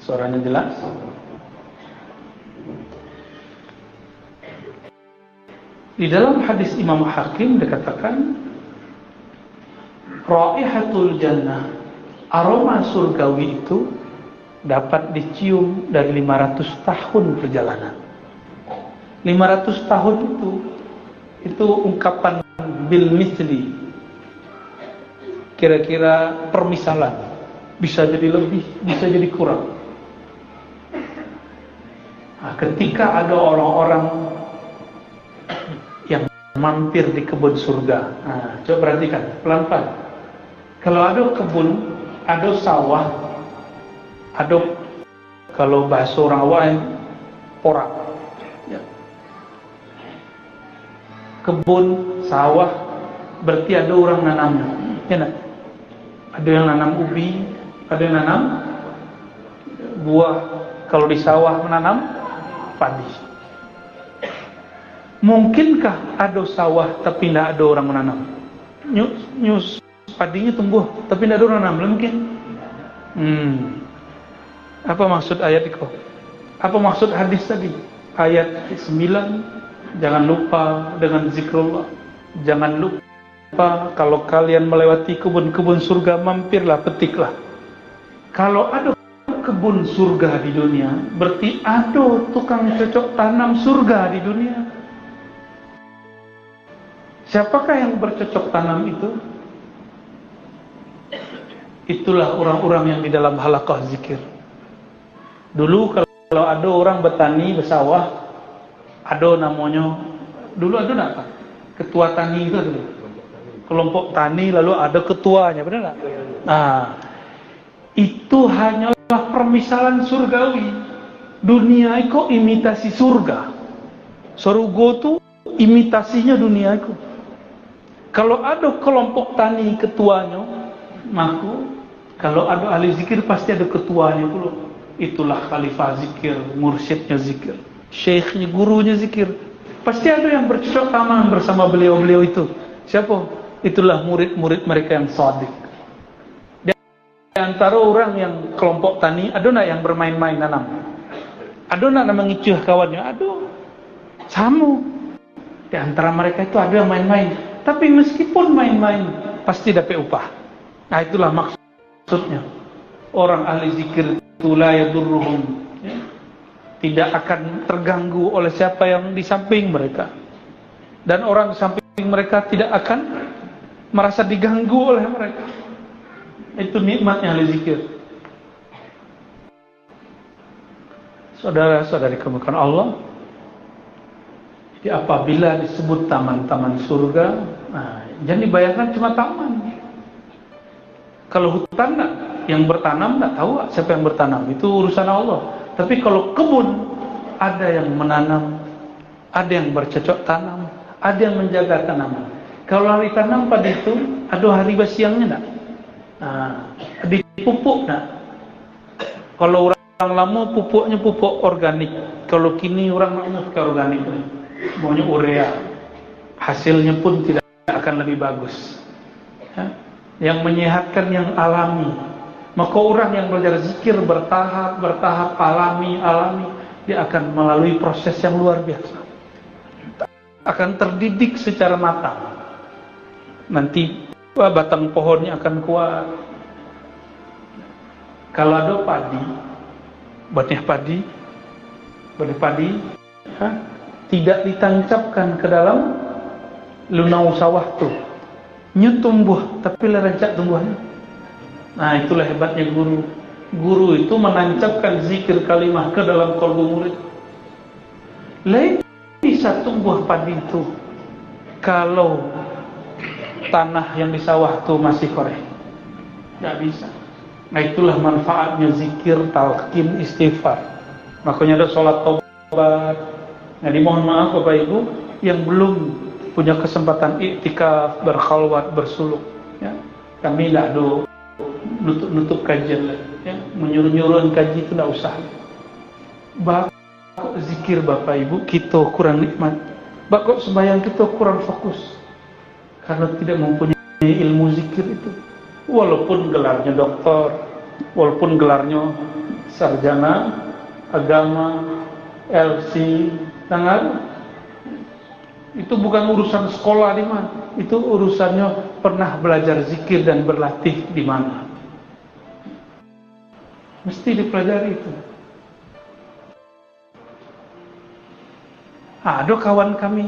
Suaranya jelas? Di dalam hadis Imam Hakim dikatakan raihatul jannah, aroma surgawi itu dapat dicium dari 500 tahun perjalanan. 500 tahun itu ungkapan bil misli, kira-kira permisalan, bisa jadi lebih, bisa jadi kurang. Nah, ketika ada orang-orang yang mampir di kebun surga, nah, coba perhatikan pelan-pelan. Kalau ada kebun, ada sawah, ada, kalau bahasa orang awam, porak, ya. Kebun, sawah, berarti ada orang nanamnya, ya nak? Ada yang nanam ubi, ada yang nanam buah. Kalau di sawah menanam padi. Mungkinkah ada sawah tapi tidak ada orang menanam? Nyus padinya tumbuh tapi tidak ada orang menanam, mungkin? Apa maksud ayat itu? Apa maksud hadis tadi? Ayat 9, jangan lupa dengan zikrullah. Jangan lupa kalau kalian melewati kebun-kebun surga, mampirlah, petiklah. Kalau ada kebun surga di dunia, berarti ada tukang cocok tanam surga di dunia. Siapakah yang bercocok tanam itu? Itulah orang-orang yang di dalam halaqah zikir. Dulu kalau ada orang bertani, bersawah, ada namanya, dulu ada apa? Ketua tani itu dulu. Kelompok tani, lalu ada ketuanya, benar tak? Nah, itu hanyalah permisalan surgawi. Dunia itu imitasi surga. Surga itu imitasinya dunia itu. Kalau ada kelompok tani ketuanya, maka kalau ada ahli zikir pasti ada ketuanya pula. Itulah khalifah zikir, mursyidnya zikir, syekhnya, gurunya zikir. Pasti ada yang bercocok tanam bersama beliau-beliau itu. Siapa? Itulah murid-murid mereka yang shadiq. Di antara orang yang kelompok tani, ada nak yang bermain-main nanam? Ada nak mengicuh kawannya? Ada. Sama. Di antara mereka itu ada yang main-main. Tapi meskipun main-main, pasti dapat upah. Nah, itulah maksudnya. Orang ahli zikir itu la yadurruhum, ya, tidak akan terganggu oleh siapa yang di samping mereka. Dan orang di samping mereka tidak akan merasa diganggu oleh mereka. Itu nikmatnya ahli zikir. Saudara-saudari kemuliaan Allah, jadi apabila disebut taman-taman surga, nah, jangan dibayangkan cuma taman. Kalau hutan nak, yang bertanam tak tahu siapa yang bertanam, itu urusan Allah. Tapi kalau kebun, ada yang menanam, ada yang bercocok tanam, ada yang menjaga tanaman. Kalau hari tanam padi itu, ada hari siangnya tak? Nah, dipupuk tak? Kalau orang lama pupuknya pupuk organik. Kalau kini orang maknya pakai organik, maunya urea. Hasilnya pun tidak akan lebih bagus. Ya? Yang menyehatkan yang alami. Maka orang yang belajar zikir bertahap, alami, dia akan melalui proses yang luar biasa. Akan terdidik secara matang. Nanti batang pohonnya akan kuat. Kalau ada padi, benih padi, benih padi, ya, tidak ditancapkan ke dalam lunau sawah tuh, tumbuh tapi lerancak tumbuhnya. Nah, itulah hebatnya guru. Guru itu menancapkan zikir kalimah ke dalam kalbu murid. Lain bisa tumbuh padi itu kalau tanah yang di sawah itu masih korek, nggak bisa. Nah, itulah manfaatnya zikir, talqin, istighfar. Makanya ada sholat taubat. Nah, dimohon maaf Bapak Ibu yang belum punya kesempatan iktikaf, berkhalwat, bersuluk, ya. Kami tidak ada nutup kajian lah, ya. Menyuruh-nyuruhan kaji itu tidak usah. Zikir Bapak Ibu kita kurang nikmat. Kok sembahyang kita kurang fokus karena tidak mempunyai ilmu zikir itu. Walaupun gelarnya doktor, walaupun gelarnya sarjana agama, LC, dengar, itu bukan urusan sekolah di mana. Itu urusannya pernah belajar zikir dan berlatih di mana. Mesti dipelajari itu. Ada kawan kami,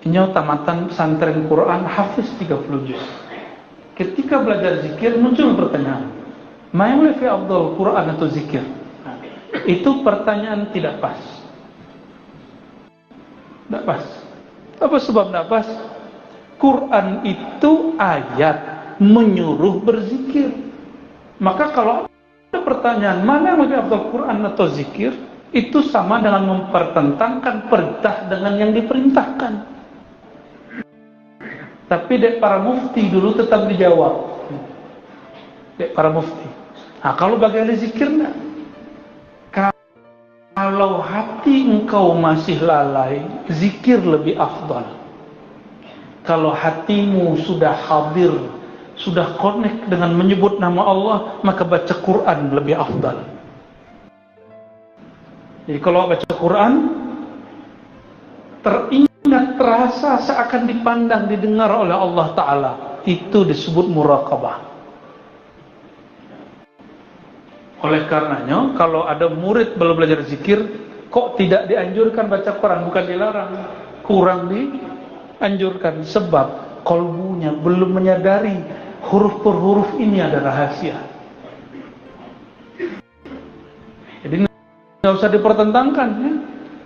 ini tamatan pesantren Quran, hafiz 30 juz. Ketika belajar zikir muncul pertanyaan, "Ma yang lebih afdal, Quran atau zikir?" Nah, itu pertanyaan tidak pas. Tidak pas. Apa sebab tidak pas? Quran itu ayat menyuruh berzikir. Maka kalau ada pertanyaan mana yang lebih afdal, Quran atau zikir, itu sama dengan mempertentangkan perintah dengan yang diperintahkan. Tapi dek para mufti dulu tetap dijawab. Dek para mufti. Nah, kalau bagi ahli zikir enggak. Kalau hati engkau masih lalai, zikir lebih afdal. Kalau hatimu sudah hadir, sudah connect dengan menyebut nama Allah, maka baca Quran lebih afdal. Jadi kalau baca Quran, teringat, terasa seakan dipandang, didengar oleh Allah Ta'ala. Itu disebut muraqabah. Oleh karenanya, kalau ada murid belum belajar zikir, kok tidak dianjurkan baca Quran? Bukan dilarang, kurang dianjurkan. Sebab kolbunya belum menyadari huruf per huruf ini ada rahasia. Jadi nggak usah dipertentangkan, ya.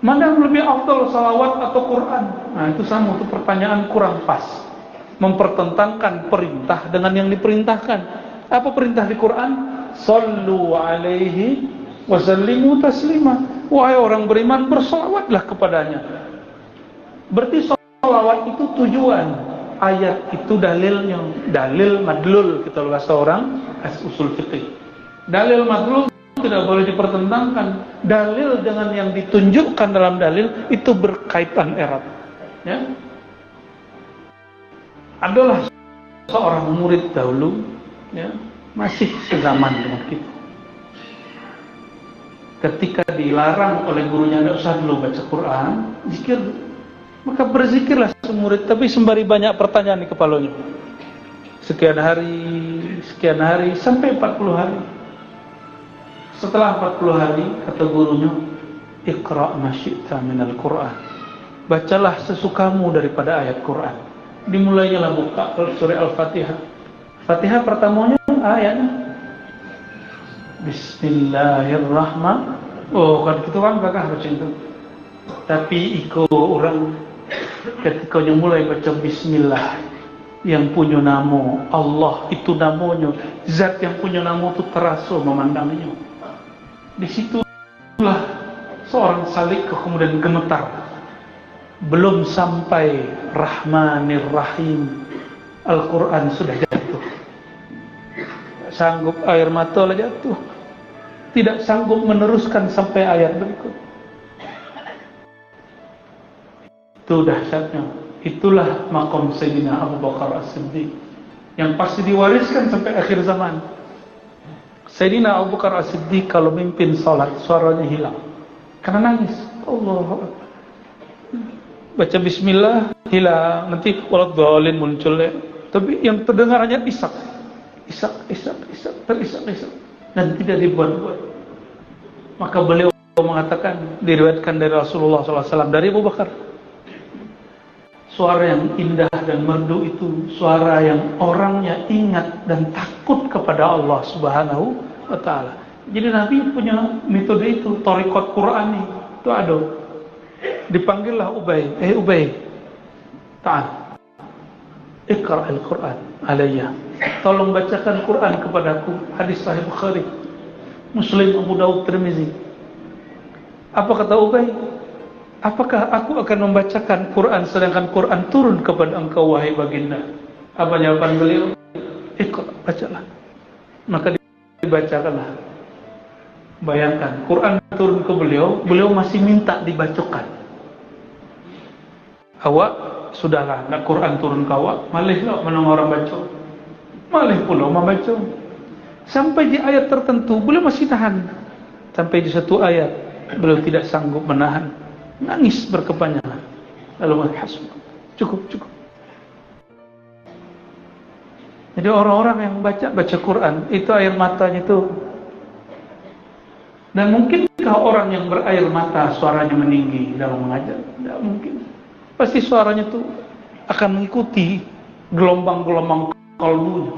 Mana yang lebih afdal, salawat atau Quran? Nah, itu sama, itu pertanyaan kurang pas. Mempertentangkan perintah dengan yang diperintahkan. Apa perintah di Quran? Sallu alaihi wasallimu taslima. Wahai orang beriman, bersalawatlah kepadanya. Berarti salawat itu tujuan, ayat itu dalilnya. Dalil madlul, kita bahasa orang usul fiqih. Dalil madlul tidak boleh dipertentangkan. Dalil dengan yang ditunjukkan dalam dalil itu berkaitan erat, ya. Adalah seorang murid dahulu, ya, masih sezaman dengan kita. Ketika dilarang oleh gurunya, tidak usah dulu baca Quran, zikir, maka berzikirlah semurid, tapi sembari banyak pertanyaan di kepalanya. Sekian hari, sampai 40 hari. Setelah 40 hari, kata gurunya, Iqra' ma syi'ta minal Qur'an. Bacalah sesukamu daripada ayat Quran. Dimulainya lah buka surah Al-Fatihah. Fatihah pertamanya ayatnya Bismillahirrahmanirrahim. Oh, kan gitu kan bakal baca itu. Tapi iko orang ketika mulai baca Bismillah, yang punya nama Allah itu namanya, zat yang punya nama itu terasa memandangnya. Disitulah seorang salik kemudian gemetar. Belum sampai Rahmanir Rahim, Al-Quran sudah jatuh. Sanggup, air mata lah jatuh. Tidak sanggup meneruskan sampai ayat berikut. Itu dahsyatnya. Itulah maqam Sayyidina Abu Bakar As-Siddiq yang pasti diwariskan sampai akhir zaman. Sayyidina Abu Bakar As-Siddiq kalau mimpin salat, suaranya hilang karena nangis. Allah, baca Bismillah hilang, nanti waladhdallin muncul, ya. Tapi yang terdengar hanya isak, terisak-isak, dan tidak dibuat-buat. Maka beliau mengatakan, diriwayatkan dari Rasulullah SAW, dari Abu Bakar, suara yang indah dan merdu itu suara yang orangnya ingat dan takut kepada Allah Subhanahu wa ta'ala. Jadi Nabi punya metode itu, thariqat Qur'ani itu ada. Dipanggillah Ubay, Ubay, ta'al, Iqra' al-Qur'an alayya, tolong bacakan Quran kepadaku. Hadis Sahih Bukhari, Muslim, Abu Daud, Tirmizi. Apa kata Ubay? Apakah aku akan membacakan Quran sedangkan Quran turun kepada engkau wahai baginda? Apa jawaban beliau? Iqra', bacalah. Maka dibacakanlah. Bayangkan, Quran turun ke beliau, beliau masih minta dibacakan. Awak sudahlah, nak Quran turun ke awak, malihlah menang orang baca, malih pula membaca. Sampai di ayat tertentu beliau masih tahan. Sampai di satu ayat beliau tidak sanggup menahan, nangis berkepanjangan. Lalu hasbuk, cukup. Jadi orang-orang yang baca Quran itu air matanya itu. Dan mungkinkah orang yang berair mata suaranya meninggi dalam mengajar? Tidak mungkin. Pasti suaranya itu akan mengikuti gelombang-gelombang kalbunya.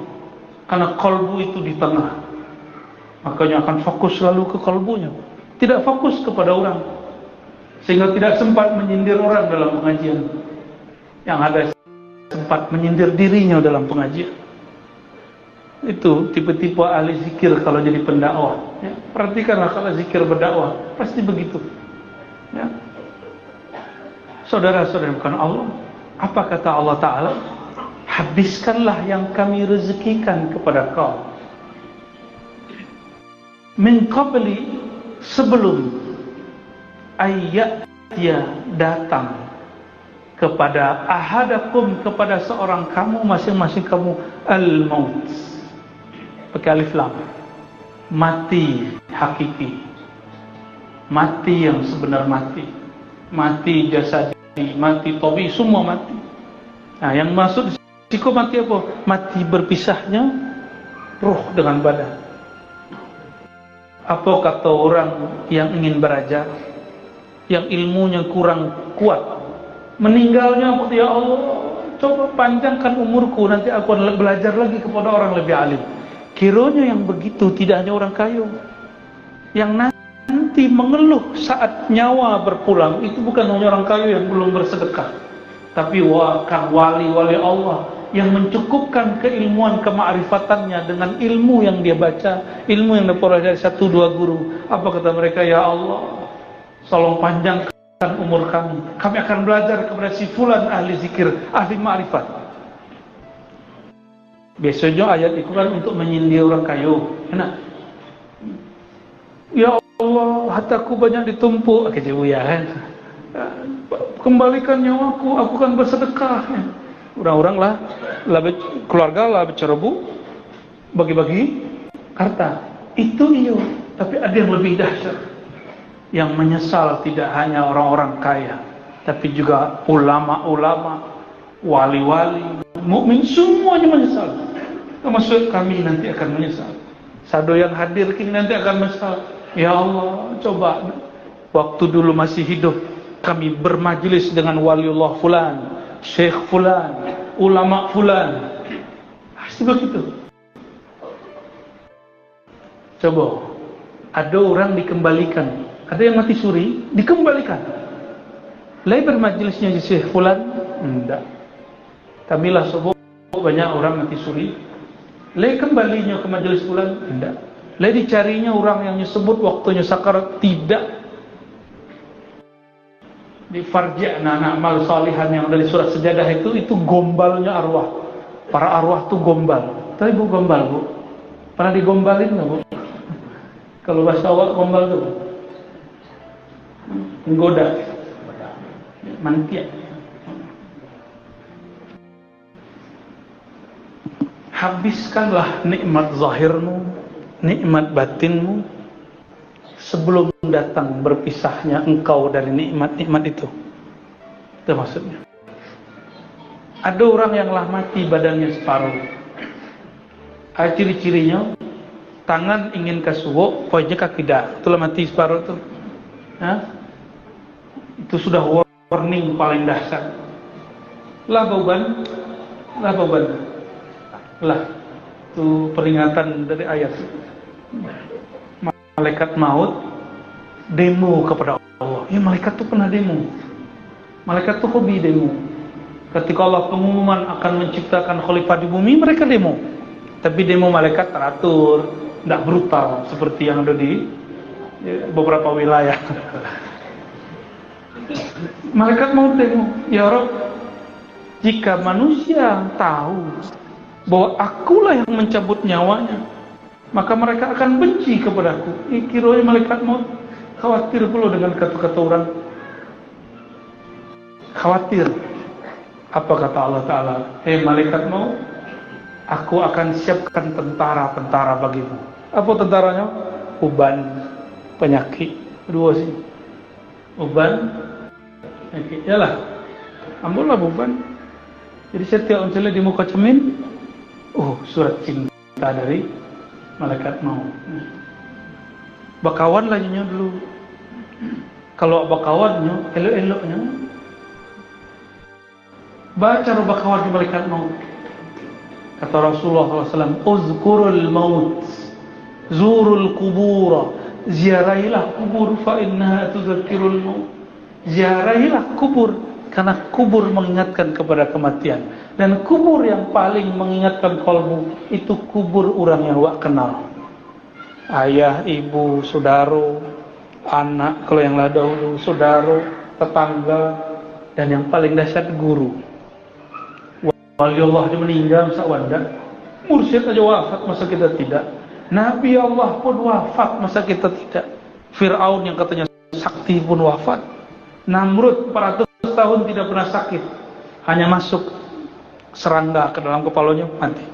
Karena kalbu itu di tengah. Makanya akan fokus selalu ke kalbunya. Tidak fokus kepada orang. Sehingga tidak sempat menyindir orang dalam pengajian. Yang ada sempat menyindir dirinya dalam pengajian. Itu tipe-tipe ahli zikir kalau jadi pendakwah, ya. Perhatikanlah kalau zikir berdakwah, pasti begitu, ya. Saudara-saudara bukan Allah, apa kata Allah Ta'ala? Habiskanlah yang kami rezekikan kepada kau min qabli, sebelum ayat dia datang kepada ahadakum, kepada seorang kamu, masing-masing kamu, al-maut, pakai alif lam, mati hakiki, mati yang sebenar mati, mati jasadi, mati tabi, semua mati. Nah, yang masuk di situ mati apa? Mati berpisahnya ruh dengan badan. Apa kata orang yang ingin belajar, yang ilmunya kurang kuat, meninggalnya, ya Allah, coba panjangkan umurku, nanti aku akan belajar lagi kepada orang lebih alim. Kiranya yang begitu tidak hanya orang kaya, yang nanti mengeluh saat nyawa berpulang, itu bukan hanya orang kaya yang belum bersedekah, tapi wali-wali Allah yang mencukupkan keilmuan, kemakrifatannya dengan ilmu yang dia baca, ilmu yang diperoleh dari 1-2 guru. Apa kata mereka? Ya Allah, tolong panjangkan umur kami akan belajar kepada si fulan ahli zikir, ahli makrifat. Biasanya ayat itu kan untuk menyindir orang kayu, enak. Ya Allah, hartaku banyak ditumpuk, kecewa ya kan. Kembalikan nyawaku, aku kan bersedekah. Orang-orang lah keluarga lah berceroboh, bagi-bagi harta. Itu iyo, tapi ada yang lebih dahsyat. Yang menyesal tidak hanya orang-orang kaya, tapi juga ulama-ulama, wali-wali, mukmin, semuanya menyesal. Termasuk kami nanti akan menyesal. Sado yang hadir kini nanti akan menyesal. Ya Allah, coba waktu dulu masih hidup kami bermajlis dengan waliullah fulan, syekh fulan, ulama fulan. Pasti begitu. Coba, ada orang dikembalikan, ada yang mati suri, dikembalikan. Lai bermajlisnya di syekh fulan? Enggak. Kamilah sebut banyak orang mati suri. Lai kembalinya ke majelis fulan? Tidak. Lai dicarinya orang yang disebut waktunya sakarat? Tidak. Di farji'na amal salihan yang dari surat sejadah itu gombalnya arwah. Para arwah itu gombal. Tapi bu gombal, bu. Pernah digombalin nggak, bu? Kalau bahasa awak gombal itu menggoda, mantiak. Habiskanlah nikmat zahirmu, nikmat batinmu, sebelum datang berpisahnya engkau dari nikmat-nikmat itu. Itu maksudnya. Ada orang yang lah mati badannya separuh. Ciri-cirinya, tangan ingin kasuwuk, pokoknya kaki dah. Itulah mati separuh itu. Hah? Itu sudah warning paling dahsyat. Lah beban, itu peringatan dari ayat. Malaikat maut demo kepada Allah. Ya, malaikat tuh pernah demo. Malaikat tuh hobi demo. Ketika Allah pengumuman akan menciptakan khalifah di bumi, mereka demo. Tapi demo malaikat teratur, tidak brutal seperti yang ada di beberapa wilayah. Malaikat mau demo, ya Rabb, jika manusia tahu bahwa akulah yang mencabut nyawanya, maka mereka akan benci kepadaku. Kiranya malaikat mau khawatir pula dengan kata-kata orang. Khawatir. Apa kata Allah Ta'ala? Hei malaikat mau, aku akan siapkan tentara-tentara bagimu. Apa tentaranya? Uban, penyakit. Dua sih. Uban, penyakit. Yalah, ambillah uban. Jadi setiap misalnya di muka cermin, surat cinta dari malaikat mau. Bakawan lagi dulu. Kalau bakawannya, elok-eloknya, baca bakawan di malaikat maut. Kata Rasulullah SAW, uzkurul maut, zurul kubura, ziarahilah kubur, fa innaha tudzakirul maut. Ziarahilah kubur, karena kubur mengingatkan kepada kematian. Dan kubur yang paling mengingatkan kalbu itu kubur orang yang wak kenal. Ayah, ibu, saudara, anak, kalau yang lah dahulu, saudara, tetangga, dan yang paling dahsyat guru. Wali Allah dia meninggal masa wanda, mursyid aja wafat masa kita tidak. Nabi Allah pun wafat masa kita tidak. Fir'aun yang katanya sakti pun wafat. Namrud 400 tahun tidak pernah sakit, hanya masuk serangga ke dalam kepalanya mati.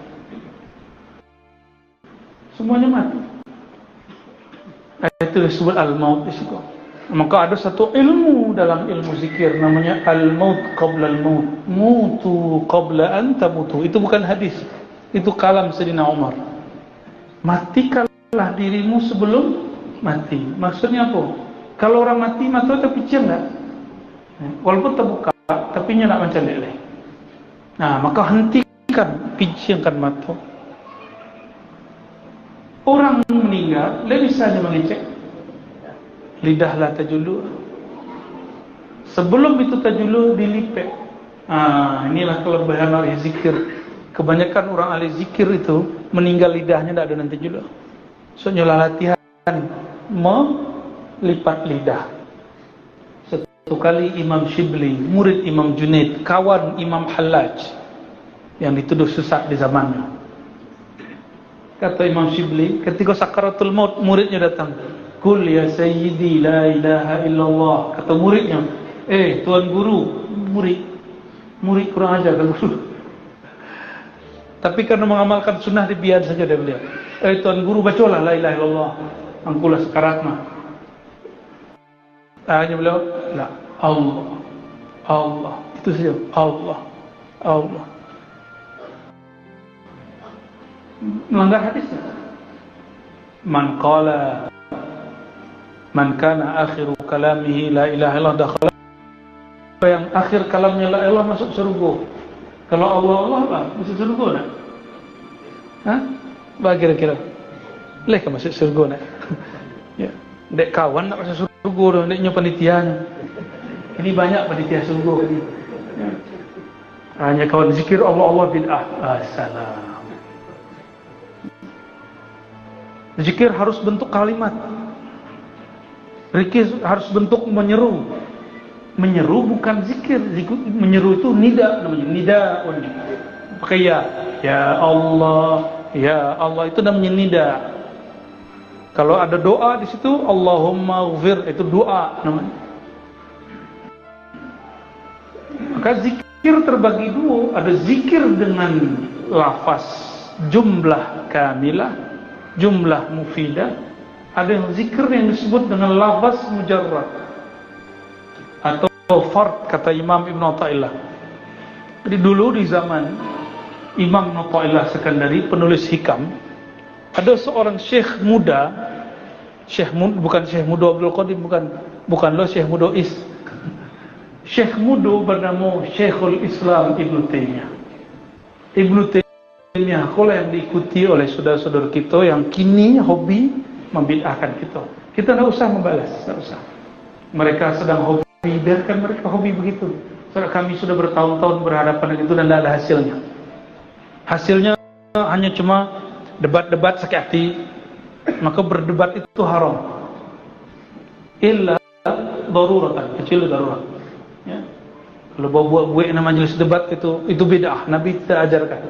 Semuanya mati. Itu disebut al-maut di situ. Maka ada satu ilmu dalam ilmu zikir namanya al-maut qabla al-maut. Mutu qabla an tamutu. Itu bukan hadis. Itu kalam Sayyidina Umar. Matikanlah dirimu sebelum mati. Maksudnya apa? Kalau orang mati mata terpicir enggak? Walaupun terbuka, tapi nya nak macam leleh. Nah, maka hentikan, picirkan mata. Orang meninggal, dia bisa aja mengecek. Lidahlah tajulu. Sebelum itu tajulu dilipet. Inilah kelebihan ahli zikir. Kebanyakan orang ahli zikir itu meninggal lidahnya tidak ada nanti tajulu. Soalnya latihan melipat lidah. Satu kali Imam Shibli, murid Imam Junaid, kawan Imam Hallaj yang dituduh sesat di zamannya. Kata Imam Shibli, ketika sakaratul maut, muridnya datang. Kul ya sayyidi la ilaha illallah. Kata muridnya, tuan guru, murid kurang ajar kan guru. Tapi karena mengamalkan sunnah dibiar saja dia beliau. Tuan guru bacalah la ilaha illallah. Angkulah sekarat mah. Hanya beliau, la Allah, Allah. Itu saja, Allah, Allah. Melanggar hadisnya. Man kana akhiru kalamihi la ilaha illallah dakhala. Yang akhir kalamnya la ilaha masuk surga. Kalau Allah Allah lah masuk surga nak? Hah? Bagi kira-kira. Lek masuk surga nak? Ya, dek kawan nak masuk surga dah, deknya panitianya. Ini banyak panitia surga ini. Ya. Hanya kawan zikir Allah Allah bid'ah. Assalam. Zikir harus bentuk kalimat. Zikir harus bentuk menyeru. Menyeru bukan zikir. Menyeru itu nida namanya. Nida. Pakai ya Allah, ya Allah, itu namanya nida. Kalau ada doa di situ, Allahumma ghfir, itu doa namanya. Maka zikir terbagi dua. Ada zikir dengan lafaz jumlah kamilah, jumlah mufidah. Ada yang zikir yang disebut dengan lafaz mujarrad atau fard, kata Imam Ibn Athaillah. Jadi dulu di zaman Imam Ibn Athaillah Sekandari, penulis hikam, ada seorang syekh muda, bukan Syekh Muda Abdul Qadim, bukan, Bukan lo Syekh Mudois. Syekh Mudo bernama Syekhul Islam Ibnu Taimiyah. Ibnu Taimiyah kalau yang diikuti oleh saudara-saudara kita yang kini hobi membid'ahkan kita. Kita tidak usah membalas, tidak usah. Mereka sedang hobi, biarkan mereka hobi begitu. Soalnya kami sudah bertahun-tahun berhadapan dengan itu dan tidak ada hasilnya. Hasilnya hanya cuma debat-debat sakit hati. Maka berdebat itu haram. Illa daruratan, kecil darurat. Ya. Kalau buat nama majelis debat itu bid'ah. Nabi tidak ajarkan.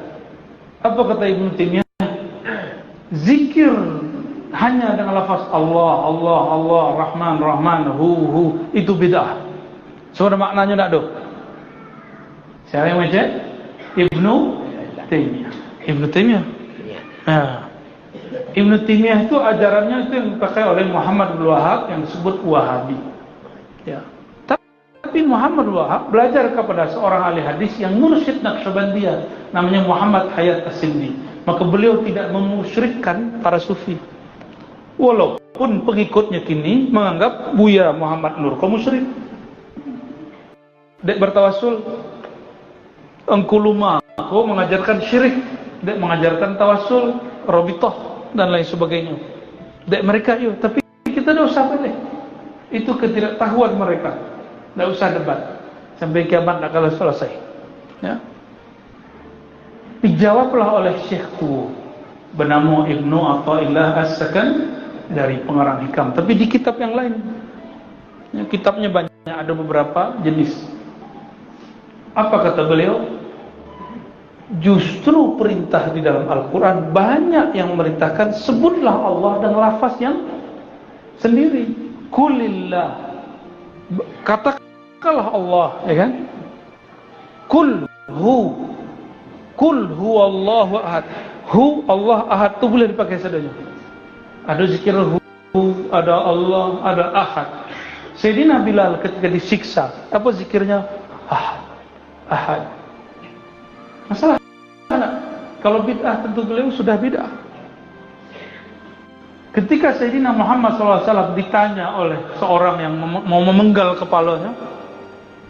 Apa kata Ibnu Taimiyah? Zikir hanya dengan lafaz Allah, Allah, Allah, Rahman, Rahman, Hu, itu bid'ah. Sudah maknanya tak ada. Siapa yang baca? Ibnu Taimiyah. Ibnu Taimiyah. Ibnu Taimiyah itu ajarannya itu yang dipakai oleh Muhammad bin Wahab yang disebut Wahabi. Ya. Tapi Muhammad bin Wahab belajar kepada seorang ahli hadis yang mursyid Naqsyabandiyah namanya Muhammad Hayat As-Sindi. Maka beliau tidak memusyrikkan para sufi. Walaupun pengikutnya kini menganggap Buya Muhammad Nur kau musyrik. Dek bertawassul. Engkuluma kau mengajarkan syirik. Dek mengajarkan tawassul, robitoh dan lain sebagainya. Dek mereka yuk, tapi kita tidak usah boleh. Itu ketidaktahuan mereka. Tidak usah debat sampai kiamat tak kalau selesai. Ya. Dijawablah oleh Syekhku bernama Ibnu Athaillah As-Sakan dari pengarang hikam, tapi di kitab yang lain. Ya, kitabnya banyak, ada beberapa jenis. Apa kata beliau? Justru perintah di dalam Al-Quran banyak yang memerintahkan sebutlah Allah dengan lafaz yang sendiri. Kulillah, katakanlah Allah, ya kan? Kul huwallahu ahad. Hu Allah ahad itu boleh dipakai seadanya. Ada zikir hu, ada Allah, ada ahad. Sayyidina Bilal ketika disiksa, apa zikirnya? Ahad. Masalah anak. Kalau bid'ah tentu beliau sudah bid'ah. Ketika Sayyidina Muhammad SAW ditanya oleh seorang yang mau memenggal kepalanya,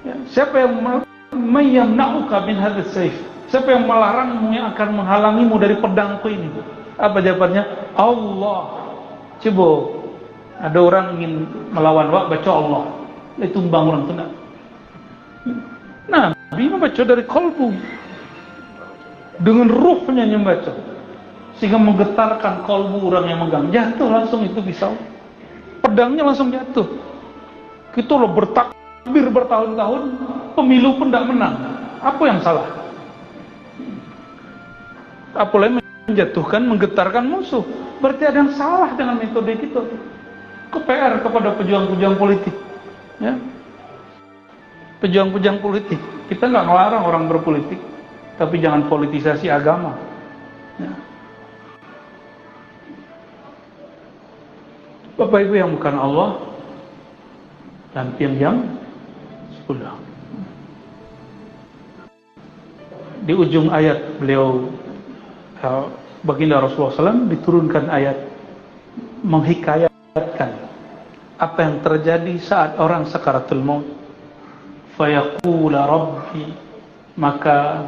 ya, siapa yang yamna'uka min hadzal sayf? Siapa yang melarangmu, yang akan menghalangimu dari pedangku ini? Apa jawabannya? Allah. Coba ada orang ingin melawan wak, baca Allah. Itu tumbang orang tu nak. Nabi membaca dari kalbu. Dengan ruhnya yang membaca. Sehingga menggetarkan kalbu orang yang megang. Jatuh langsung itu pisau. Pedangnya langsung jatuh. Kita loh bertakbir bertahun-tahun, pemilu pun tidak menang. Apa yang salah? Apalagi menjatuhkan, menggetarkan musuh. Berarti ada yang salah dengan metode kita. PR kepada pejuang-pejuang politik. Ya. Pejuang-pejuang politik. Kita nggak ngelarang orang berpolitik, tapi jangan politisasi agama. Ya. Bapak Ibu yang bukan Allah dan yang sudah. Di ujung ayat beliau baginda Rasulullah SAW diturunkan ayat menghikayatkan apa yang terjadi saat orang sakaratul maut. Fayaqula Rabbi, maka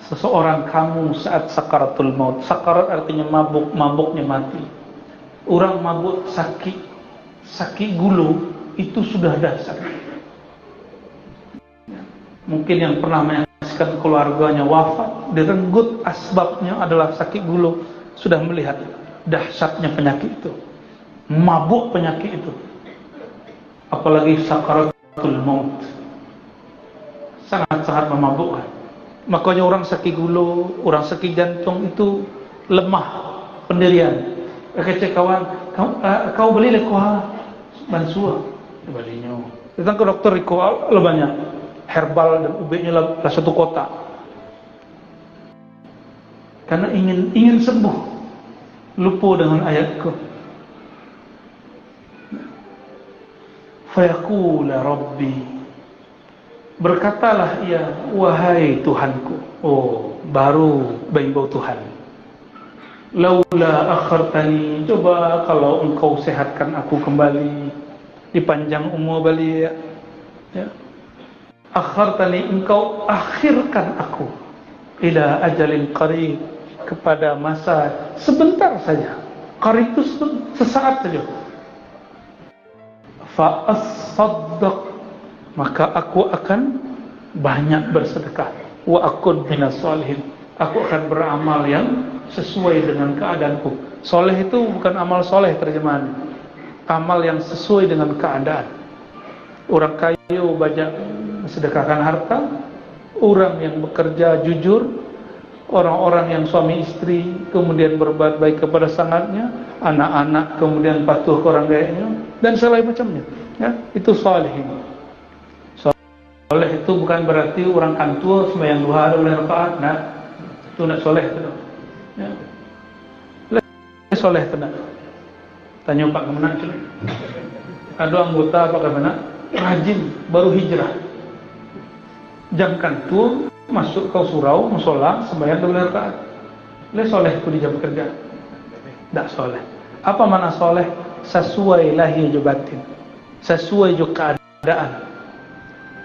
seseorang kamu saat sakaratul maut. Sakarat artinya mabuk, mabuknya mati. Orang mabuk sakit gulu itu sudah dahsyat. Mungkin yang pernah menyaksikan keluarganya wafat, direnggut asbabnya adalah sakit gulu, sudah melihat dahsyatnya penyakit itu, mabuk penyakit itu. Apalagi sakaratul maut, sangat-sangat memabukkan. Makanya orang sakit gulu, orang sakit jantung itu lemah pendirian. Kecek kawan, kau beli lekuah bansua, belinya. Datang ke dokter lekuah lo banyak, herbal dan ubenya lah satu kotak. Karena ingin sembuh, lupa dengan ayatku. Fayaqula Rabbi, berkatalah ia, wahai Tuhanku. Oh, baru bau Tuhan. Laula akhartani, coba kalau engkau sehatkan aku kembali dipanjang umur balik ya. Akhartani, engkau akhirkan aku ila ajalin qarib, kepada masa sebentar saja. Qarib itu sesaat saja. Fa as-saddaq, maka aku akan banyak bersedekah. Wa akun minas sholihin, aku akan beramal yang sesuai dengan keadaanku. Soleh itu bukan amal soleh terjemahan, amal yang sesuai dengan keadaan. Orang kaya banyak sedekahkan harta, orang yang bekerja jujur, orang-orang yang suami istri kemudian berbuat baik kepada sangatnya, anak-anak kemudian patuh ke orang kayanya, dan selain macamnya ya, itu salihin. Soleh itu bukan berarti orang kantua sembahyang 2 rakaat, nah itu nak soleh tu ya. Soleh tu nak tanya Pak Kemenak tu, ada anggota Pak Kemenak rajin baru hijrah, jam kantor masuk ke surau musola sembahyang 2 rakaat. Le soleh tu di jam kerja? Tak soleh. Apa makna soleh? Sesuai lahir jo batin, sesuai jo keadaan.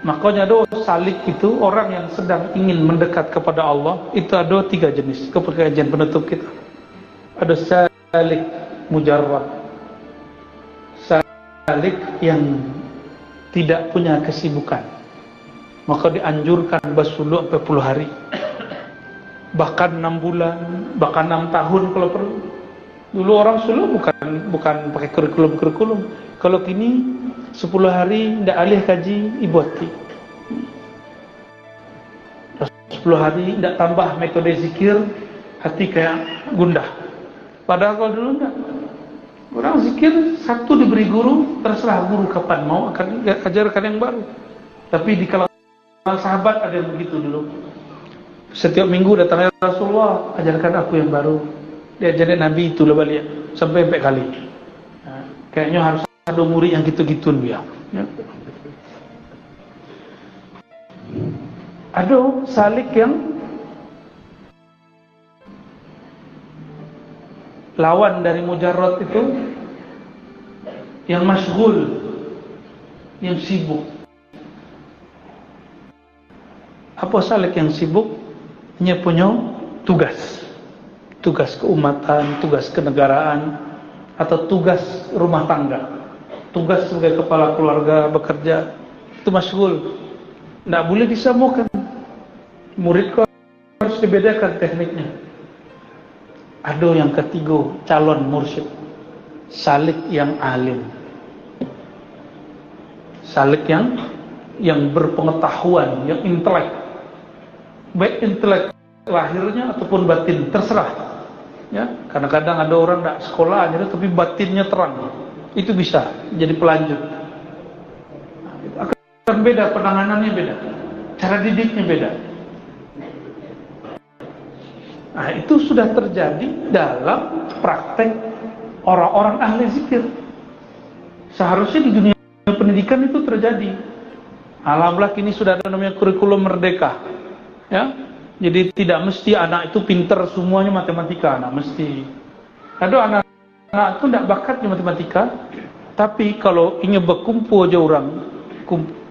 Makanya do salik itu orang yang sedang ingin mendekat kepada Allah, itu ada 3 jenis. Kepengajian penutup kita ada salik mujarrad, salik yang tidak punya kesibukan, maka dianjurkan bersuluk 40 hari, bahkan 6 bulan, bahkan 6 tahun kalau perlu. Dulu orang suluk bukan pakai kurikulum. Kalau kini 10 hari tidak alih kaji iboti, 10 hari tidak tambah metode zikir, hati kayak gundah. Padahal kalau dulu enggak, orang zikir satu diberi guru, terserah guru kapan mau akan ajarkan yang baru. Tapi di kalangan sahabat ada yang begitu dulu. Setiap minggu datang Rasulullah, ajarkan aku yang baru. Diajarin Nabi itu lah balik sampai 4 kali. Nah, kayaknya harus ada murid yang gitu-gitu dia. Ya. Ada salik yang lawan dari mujarrad itu, yang masyghul, yang sibuk. Apa salik yang sibuk? Dia punya tugas keumatan, tugas kenegaraan, atau tugas rumah tangga, tugas sebagai kepala keluarga, bekerja, itu masyghul. Tidak boleh disamakan. Murid harus dibedakan tekniknya. Ada yang ketiga, calon mursyid, salik yang alim, salik yang berpengetahuan, yang intelek, baik intelek lahirnya ataupun batin, terserah. Ya, kadang-kadang ada orang tak sekolah aja tapi batinnya terang, itu bisa jadi pelanjut. Akan beda, penanganannya beda, cara didiknya beda. Nah, itu sudah terjadi dalam praktek orang-orang ahli zikir. Seharusnya di dunia pendidikan itu terjadi. Alhamdulillah kini sudah ada namanya kurikulum merdeka. Ya, jadi tidak mesti anak itu pinter semuanya matematika, anak mesti. Ada anak-anak itu tidak bakat di matematika, tapi kalau ingin berkumpul aja orang,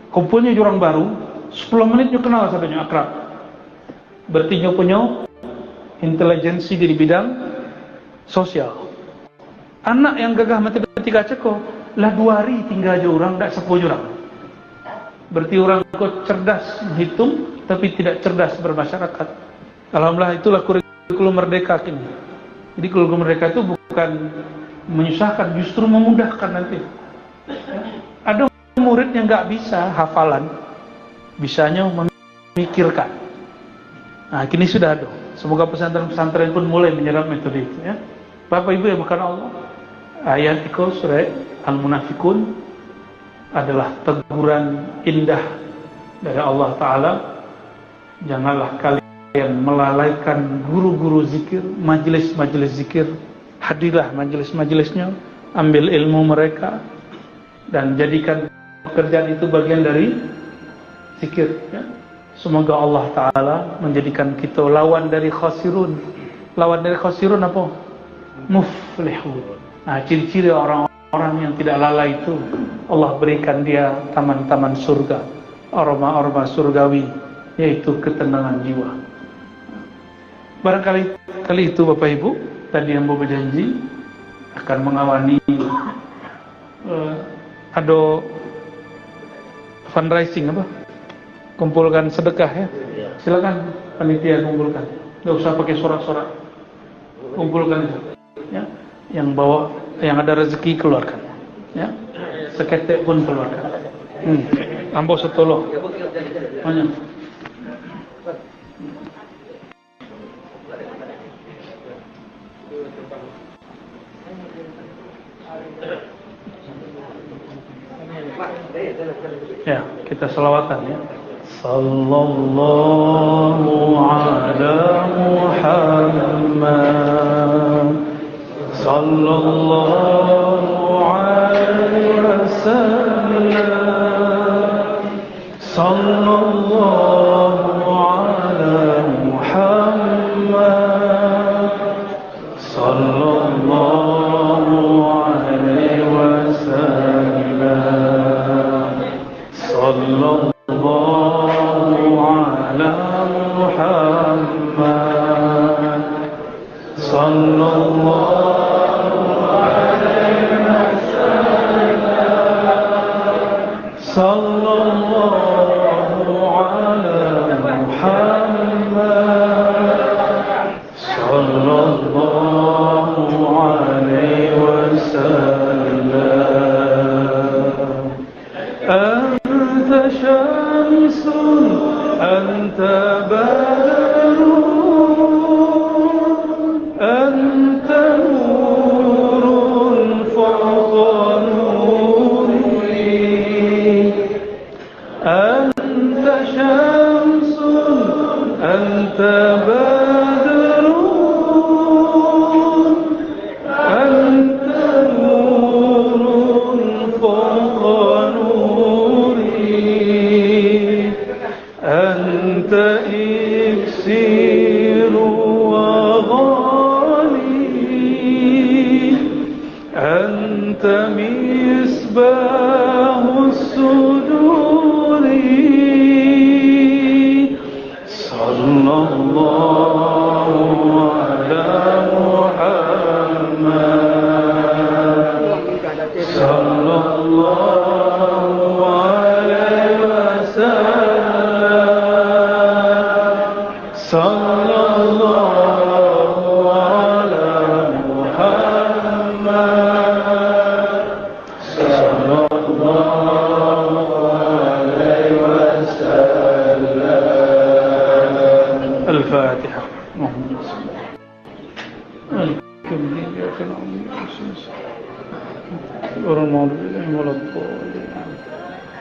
kumpulnya aja orang baru, 10 menit dia kenal satunya, akrab. Berarti dia punya intelijensi di bidang sosial. Anak yang gagah matematika ceko, lah 2 hari tinggal aja orang, tidak 10 orang. Berarti orang kok cerdas menghitung, tapi tidak cerdas bermasyarakat. Alhamdulillah, itulah kurikulum merdeka kini. Jadi kurikulum merdeka itu bukan menyusahkan, justru memudahkan nanti. Ada murid yang nggak bisa hafalan, bisanya memikirkan. Nah, kini sudah ada. Semoga pesantren-pesantren pun mulai menyerap metode itu. Ya. Bapak Ibu yang bukan Allah, ayat itu surah Al-Munafikun adalah teguran indah dari Allah Ta'ala. Janganlah kalian melalaikan guru-guru zikir, majelis-majelis zikir. Hadirlah majelis-majelisnya, ambil ilmu mereka, dan jadikan pekerjaan itu bagian dari zikir. Ya. Semoga Allah Ta'ala menjadikan kita lawan dari khasirun. Lawan dari khasirun apa? Muflihun. Nah, ciri-ciri orang-orang yang tidak lalai itu Allah berikan dia taman-taman surga, aroma-aroma surgawi, yaitu ketenangan jiwa. Barangkali itu Bapak Ibu tadi yang berjanji akan mengawani ada fundraising apa? Kumpulkan sedekah ya. Silakan panitia kumpulkan. Enggak usah pakai sorak-sorak. Kumpulkan itu. Ya. Yang bawa, yang ada rezeki keluarkan. Ya. Seketek pun keluarkan. Ambo setolo. Banyak. Ya, kita selawatan ya. Sallallahu ala Muhammad, sallallahu alaihi wasallam, sallallahu ala Muhammad, sallallahu alaihi wasallam, sallallahu ala Muhammad, sallallahu alaihi wasallam, sallallahu ala Muhammad, sallallahu alaihi wasallam. Anta syamsun, anta badrun, anta nurun fawqa nuri. Anta syamsun, anta badrun, anta nurun fawqa nuri. Anta iksiru wa ghali, anta misbahu suduri. Sallallahu ala Muhammad, sallallahu alaihi wasallam, sallallahu ala Muhammad, sallallahu alaihi wasallam. Al-Fatihah.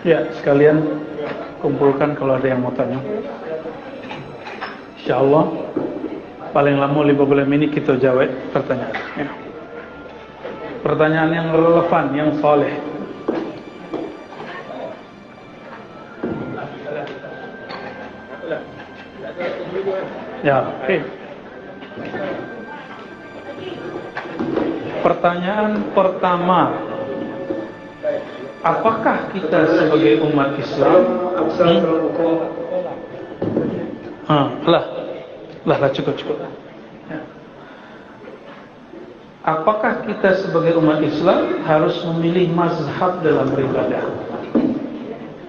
Ya, sekalian kumpulkan kalau ada yang mau tanya. Insyaallah paling lama 15 menit kita jawab pertanyaan ya. Pertanyaan yang relevan, yang soleh. Ya, oke. Pertanyaan pertama, apakah kita sebagai umat Islam cukup. Ya. Apakah kita sebagai umat Islam harus memilih mazhab dalam beribadah?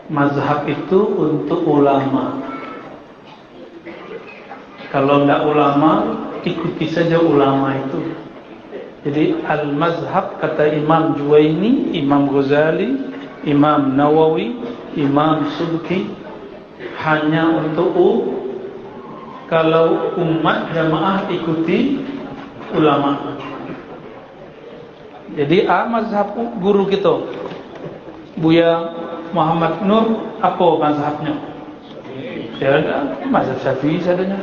Mazhab itu untuk ulama. Kalau tidak ulama, ikuti saja ulama itu. Jadi al-mazhab kata Imam Juwaini, Imam Ghazali, Imam Nawawi, Imam Subki hanya untuk kalau umat jamaah ikuti ulama. Jadi mazhab guru kita Buya Muhammad Nur, apa mazhabnya? Ya, mazhab Syafi'i sadanya.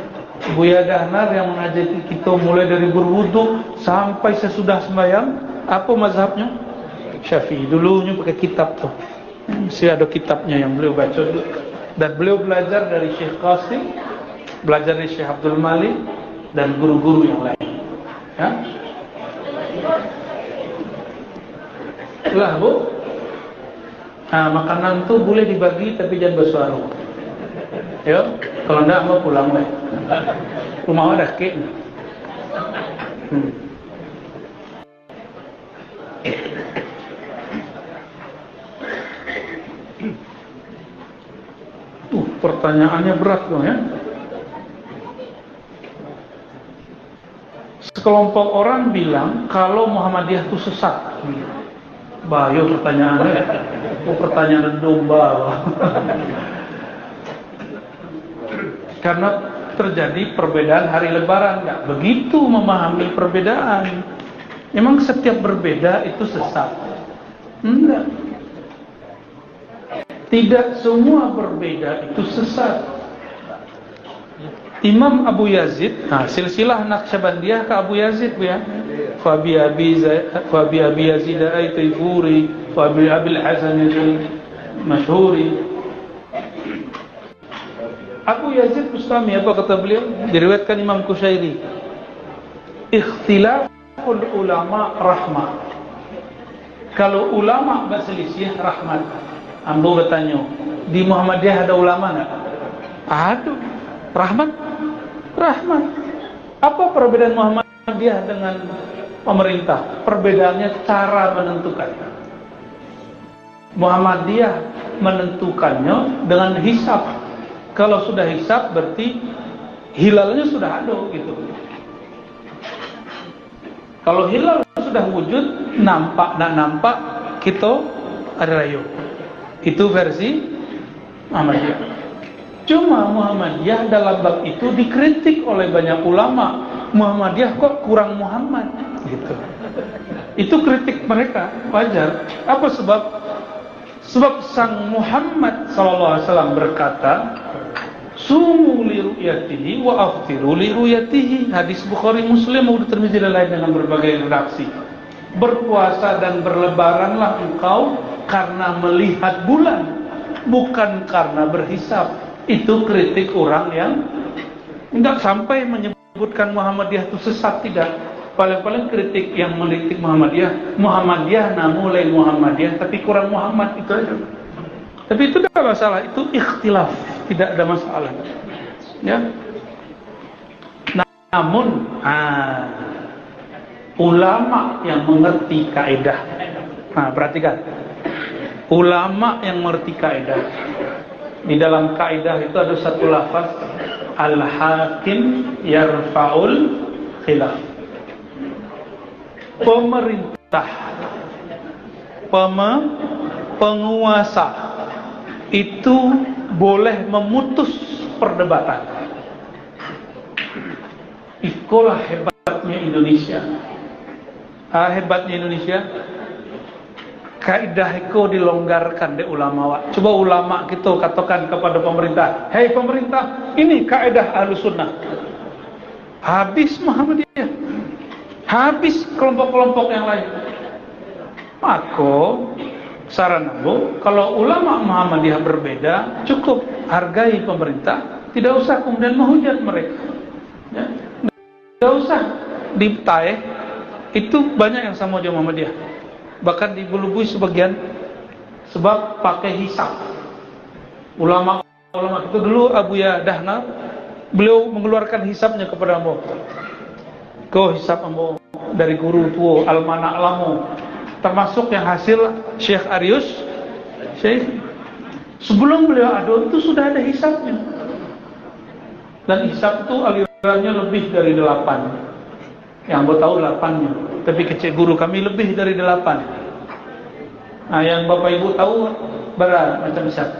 Buya Dahnar yang mengajari kita mulai dari berwudu sampai sesudah sembahyang, apa mazhabnya? Syafi'i. Dulunya pakai kitab tuh. Mesti ada kitabnya yang beliau baca dulu. Dan beliau belajar dari Syekh Qasim, belajar dari Syekh Abdul Malik dan guru-guru yang lain. Ya. Lah Bu, Nah, makanan tuh boleh dibagi tapi jangan bersuara. Yo, kalau enggak mau pulang deh. Rumah ada kek. Pertanyaannya berat dong ya. Sekelompok orang bilang kalau Muhammadiyah itu sesat. Bayo pertanyaannya. Pertanyaan domba. Karena terjadi perbedaan hari lebaran, nggak begitu memahami perbedaan. Memang setiap berbeda itu sesat? Enggak. Tidak semua berbeda itu sesat. Imam Abu Yazid, silsilah Naqsyabandiyah ke Abu Yazid ya. Fabi Abi Yazid At-Taifuri, Fabi Abil Hasan al-Mashhuri. Abu Yazid Bustami, apa kata beliau? Diriwayatkan Imam Kusyairi, ikhtilaful ulama rahmah. Kalau ulama berselisih rahmat. Ambo bertanya, di Muhammadiyah ada ulama enggak? Ada. Rahmat? Rahmat. Apa perbedaan Muhammadiyah dengan pemerintah? Perbedaannya cara menentukan. Muhammadiyah menentukannya dengan hisab. Kalau sudah hisab berarti hilalnya sudah ada gitu. Kalau hilal sudah wujud, nampak dan nampak, kita ada rayu. Itu versi Muhammadiyah. Cuma Muhammadiyah dalam bab itu dikritik oleh banyak ulama. Muhammadiyah kok kurang Muhammad gitu. Itu kritik mereka, wajar. Apa sebab? Sebab sang Muhammad SAW berkata, sumu li ru'yatihi wa aftiru li ru'yatihi. Hadis Bukhari Muslim dan Tirmidzi lain dengan berbagai redaksi. Berpuasa dan berlebaranlah engkau karena melihat bulan, bukan karena berhisab. Itu kritik orang yang tidak sampai menyebutkan Muhammadiyah itu sesat, tidak. Paling-paling kritik yang mengkritik Muhammadiyah namun lain Muhammadiyah tapi kurang Muhammad, itu aja. Tapi itu tidak masalah, itu ikhtilaf, tidak ada masalah. Ya. Namun ulama yang mengerti kaidah. Perhatikan. Ulama yang mengerti kaidah. Di dalam kaidah itu ada satu lafaz, al-hakim yarfa'ul khilaf. Pemerintah, penguasa itu boleh memutus perdebatan. Itulah hebatnya Indonesia. Hebatnya Indonesia, kaidah itu dilonggarkan di ulama. Coba ulama kita katakan kepada pemerintah, hei pemerintah, ini kaidah Ahlus Sunnah. Habis Muhammadiyah, habis kelompok-kelompok yang lain. Maka saran aku, kalau ulama Muhammadiyah berbeda, cukup hargai pemerintah, tidak usah kemudian menghujat mereka. Ya. Tidak usah ditaih. Itu banyak yang sama dengan Muhammadiyah. Bahkan dibulubui sebagian sebab pakai hisab. Ulama itu dulu Abu Ya Dahna, beliau mengeluarkan hisabnya kepada Ambo. Kau hisab Ambo dari guru tua Almanak Lamo, termasuk yang hasil Syekh Arius. Sebelum beliau ada itu sudah ada hisabnya. Dan hisab itu alirannya lebih dari 8. Yang Ambo tahu 8-nya, tapi kecil guru kami lebih dari 8. Yang Bapak Ibu tahu berat macam hisab.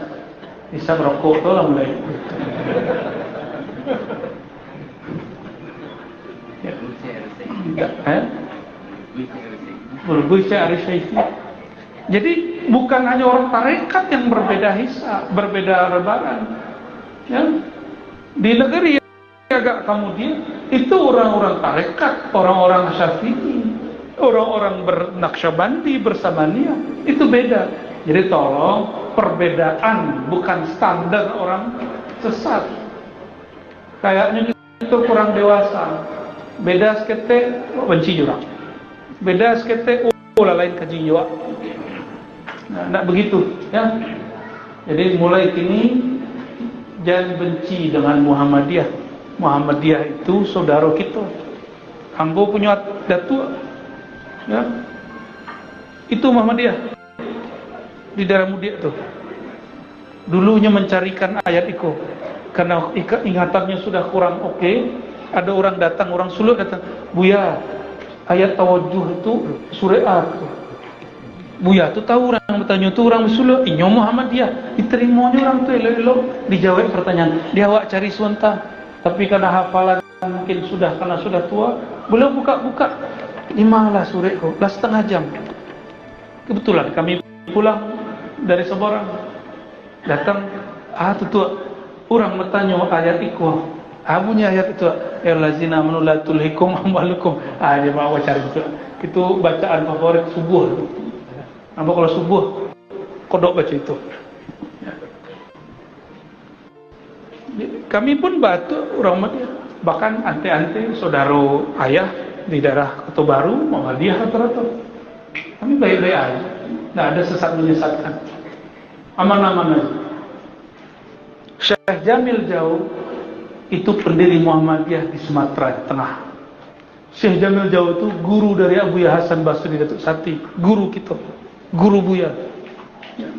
Hisab rokok tu lah mulai. Jadi bukan hanya orang tarekat yang berbeda hisab, berbeda lebaran. Ya. Di negeri agak kemudian itu orang-orang tarekat, orang-orang Syafi'i, orang-orang bernaqsyabandi bersamania, itu beda. Jadi tolong, perbedaan bukan standar orang sesat. Kayaknya itu kurang dewasa. Beda sekete benci jurang. Beda sekete lain kaji juga. Tidak begitu, ya. Jadi mulai kini jangan benci dengan Muhammadiyah. Muhammadiyah itu saudara kita. Hanggo punya datuk, ya. Itu Muhammadiyah di daerah Mudia tuh. Dulunya mencarikan ayat itu karena ingatannya sudah kurang oke. Ada orang datang, orang Sulu datang, Buya, ayat tawajuh itu surah A. Buya tu tahu orang bertanya tu orang Sulu, inyo Muhammadiyah. Diterimanya orang tu elok-elok, dijawab pertanyaan. Dia awak cari sebentar. Tapi karena hafalan mungkin karena sudah tua, belum buka-buka. Limalah surah itu, lah setengah jam. Kebetulan kami pulang dari Seborang, datang, tutua, orang bertanya ayat itu. Bunyi ayat itu, ya lazina la tulhikum amwalukum. Dia mau cari itu. Itu bacaan favorit subuh. Nampak kalau subuh kodok baca itu. Kami pun batu orang Muhammadiyah, bahkan ante-ante saudara ayah di daerah Kota Baru Muhammadiyah rata-rata. Kami baik-baik aja, tidak ada sesat menyesatkan, aman-aman aja. Syekh Jamil Jauh itu pendiri Muhammadiyah di Sumatera Tengah. Syekh Jamil Jauh itu guru dari Abuya Hasan Basri Datuk Sati, guru kita, guru Buya. Ya.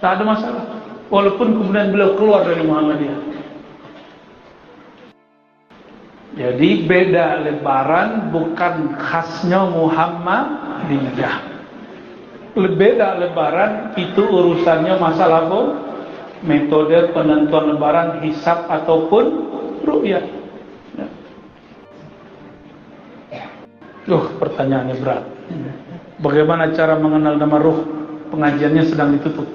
Tak ada masalah, walaupun kemudian beliau keluar dari Muhammadiyah. Jadi beda lebaran bukan khasnya Muhammadiyah. Beda lebaran itu urusannya masalah apa? Metode penentuan lebaran, hisab ataupun ru'yah. Pertanyaannya berat. Bagaimana cara mengenal nama ruh? Pengajiannya sedang ditutup.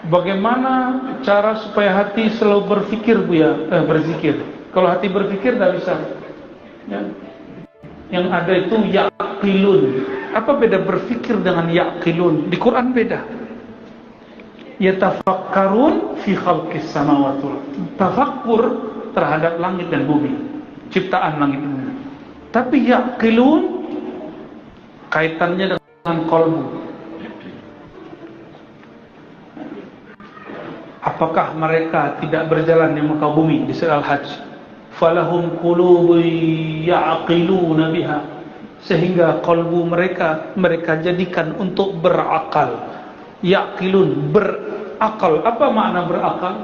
Bagaimana cara supaya hati selalu berfikir, Buya? Berzikir. Kalau hati berfikir tidak bisa. Ya. Yang ada itu yaqilun. Apa beda berfikir dengan yaqilun? Di Quran beda. Yatafakkarun fi khalqis samawati wal ardh. Tafakkur terhadap langit dan bumi, ciptaan langit dan bumi. Tapi yaqilun kaitannya dengan qalbu. Apakah mereka tidak berjalan di muka bumi di surah Al-Hajj? Falahum qulubun ya'qiluna biha, sehingga kalbu mereka jadikan untuk berakal. Ya'qilun, berakal. Apa makna berakal?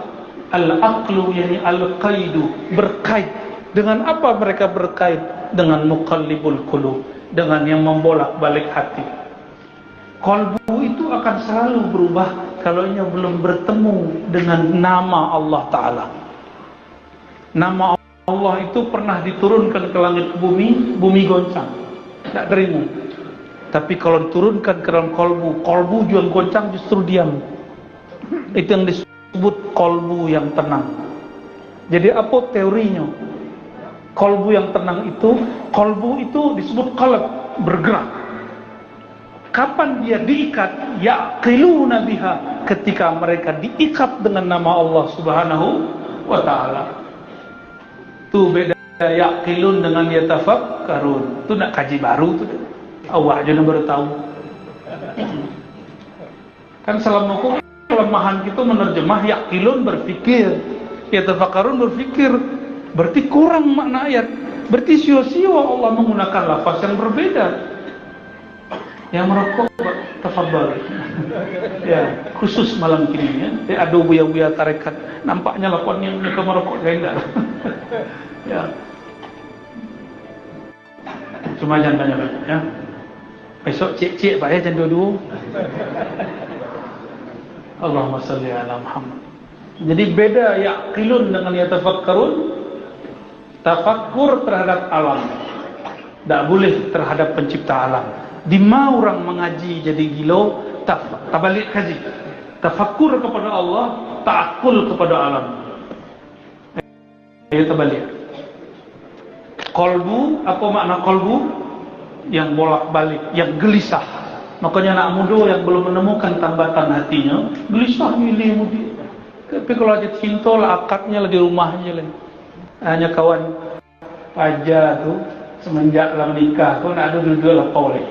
Al-aqlu yani al-qaidu, berkait. Dengan apa mereka berkait? Dengan muqallibul qulub, dengan yang membolak-balik hati. Kalbu itu akan selalu berubah kalau ia belum bertemu dengan nama Allah Ta'ala. Nama Allah itu pernah diturunkan ke langit ke bumi, bumi goncang, tidak terima. Tapi kalau diturunkan ke dalam kalbu juga goncang, justru diam. Itu yang disebut kalbu yang tenang. Jadi apa teorinya? Kalbu yang tenang itu disebut qalb, bergerak. Kapan dia diikat? Yaqiluna biha, ketika mereka diikat dengan nama Allah Subhanahu wa Ta'ala. Itu beda yaqilun dengan yatafakkarun. Itu nak kaji baru tu. Awak aja baru tahu. Kan selama kelemahan kita menerjemah yaqilun berfikir, yatafakkarun berfikir. Berarti kurang makna ayat. Berarti sia-sia Allah menggunakan lafaz yang berbeda. Yang merokok tafadhal. Ya, khusus malam kini ya. Ada buya-buya tarekat. Nampaknya lakonnya mereka merokok enggak. Ya. Cuma jangan banyak-banyak ya. Besok cek-cek Pak ya, jangan dua-dua. Allahumma salli ala Muhammad. Jadi beda yaqilun dengan yatafakkarun. Tafakkur terhadap alam, tidak boleh terhadap pencipta alam. Di mana orang mengaji jadi gilo, tabalik haji. Tafakkur kepada Allah, ta'akul kepada alam. Ayo tabalik. Kolbu, apa makna kolbu? Yang bolak-balik, yang gelisah. Makanya anak muda yang belum menemukan tambatan hatinya, gelisah milih mudi. Tapi kalau aja cinta lah, akadnya lah di rumahnya lah. Hanya kawan aja tuh semenjak lah menikah, kau nak ada dua-dua lah kau lagi.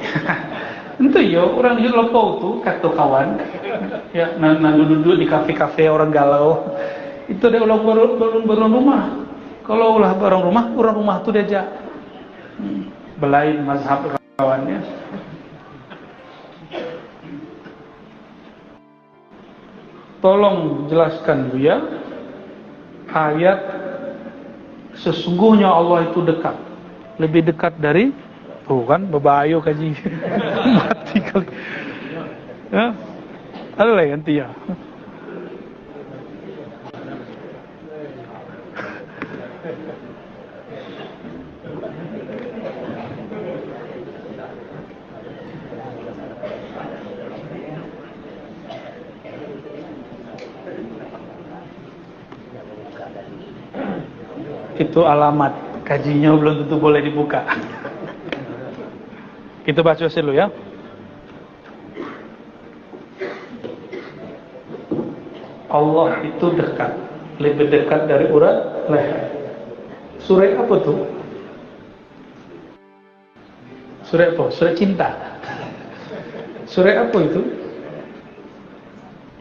Itu ya orang di Lopo tuh kata kawan, ya duduk di kafe-kafe orang galau. Itu dia ulang baru rumah. Kalau ulah barang rumah tuh diajak belain mazhab kawannya. Tolong jelaskan Buya ayat sesungguhnya Allah itu dekat, lebih dekat dari kan bebayo kaji mati kali ya ada lah nanti ya itu alamat kajinya belum tentu boleh dibuka. Kita baca dulu ya. Allah itu dekat, lebih dekat dari urat leher. Surah apa tuh? Surah apa? Surah cinta. Surah apa itu?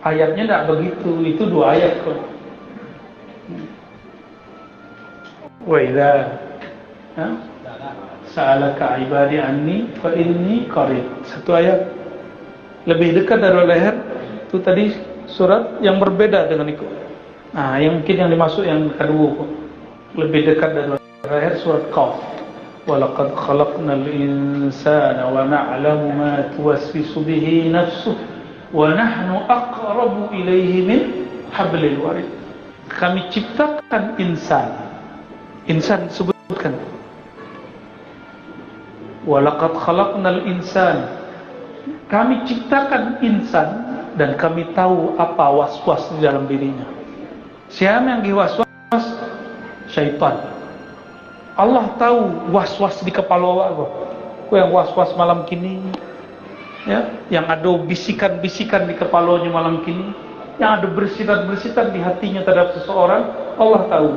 Ayatnya tidak begitu, itu 2 ayat kok. Wa idza sa'alaka ibadi anni fa inni qarib. 1 ayat. Lebih dekat dari leher. Itu tadi surat yang berbeda dengan itu. Nah, yang mungkin yang dimaksud yang kedua. Lebih dekat dari leher surat Qaf. Wa laqad khalaqnal insana wa na'lamu ma tuwaswisu bihi nafsuhu wa nahnu aqrabu ilayhi min hablil warid. Kami ciptakan insan. Insan sebutkan. Walaqad khalaqnal insan. Kami ciptakan insan dan kami tahu apa was-was di dalam dirinya. Siapa yang diwaswas? Syaitan. Allah tahu was-was di kepala awak. Kau yang was-was malam kini, ya, yang ada bisikan-bisikan di kepalanya malam kini, yang ada bersitan-bersitan di hatinya terhadap seseorang, Allah tahu.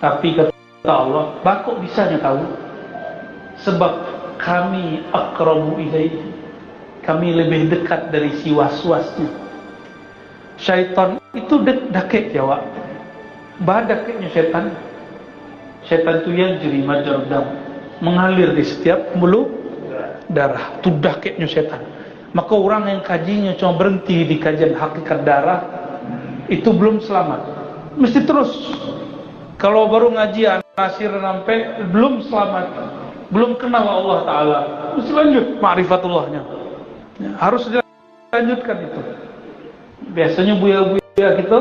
Tapi kata Allah, bakok bisanya tahu? Sebab kami aqrabu ilaihi, kami lebih dekat dari si waswasnya. Syaitan itu dakik ya Wak. Badaknya syaitan. Syaitan itu yang jeri majar dam, mengalir di setiap pembuluh darah. Itu dakiknya syaitan. Maka orang yang kajinya cuma berhenti di kajian hakikat darah, itu belum selamat. Mesti terus. Kalau baru ngaji Nasir sampai belum selamat, belum kenal Allah Ta'ala, mesti lanjut ma'rifatullahnya ya, harus dilanjutkan itu. Biasanya buya-buya kita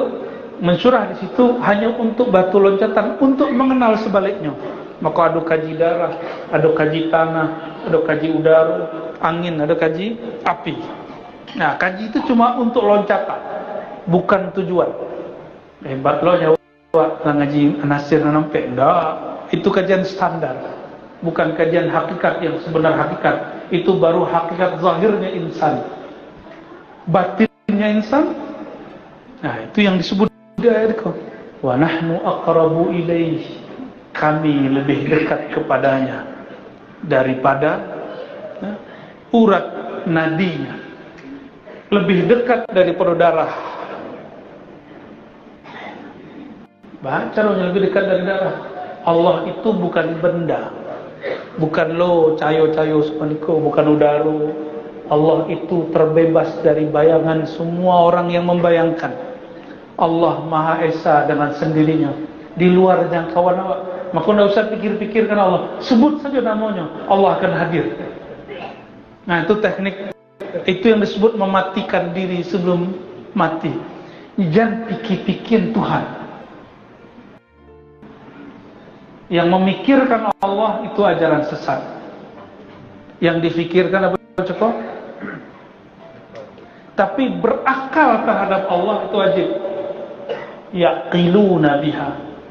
mensurah di situ hanya untuk batu loncatan, untuk mengenal sebaliknya. Maka ada kaji darah, ada kaji tanah, ada kaji udara, angin, ada kaji api. Nah, kaji itu cuma untuk loncatan, bukan tujuan. Hebat loh nyawa ngaji Nasir sampai enggak, itu kajian standar, bukan kajian hakikat yang sebenar hakikat. Itu baru hakikat zahirnya insan, batinnya insan. Nah, itu yang disebut di ayat itu. Wa nahnu aqrabu ilaihi, kami lebih dekat kepadanya daripada urat nadinya, lebih dekat daripada darah. Caranya lebih dekat dari darah. Allah itu bukan benda, bukan lo cayo-cayo sepaniko, bukan udara. Allah itu terbebas dari bayangan semua orang yang membayangkan. Allah Maha Esa dengan sendirinya, di luar jangkauan awak. Maka tidak usah pikir-pikirkan Allah, sebut saja namanya, Allah akan hadir. Nah, itu teknik, itu yang disebut mematikan diri sebelum mati. Jangan pikir-pikir Tuhan. Yang memikirkan Allah itu ajaran sesat. Yang difikirkan apa cukup? Tapi berakal terhadap Allah itu wajib. Yaqiluna biha,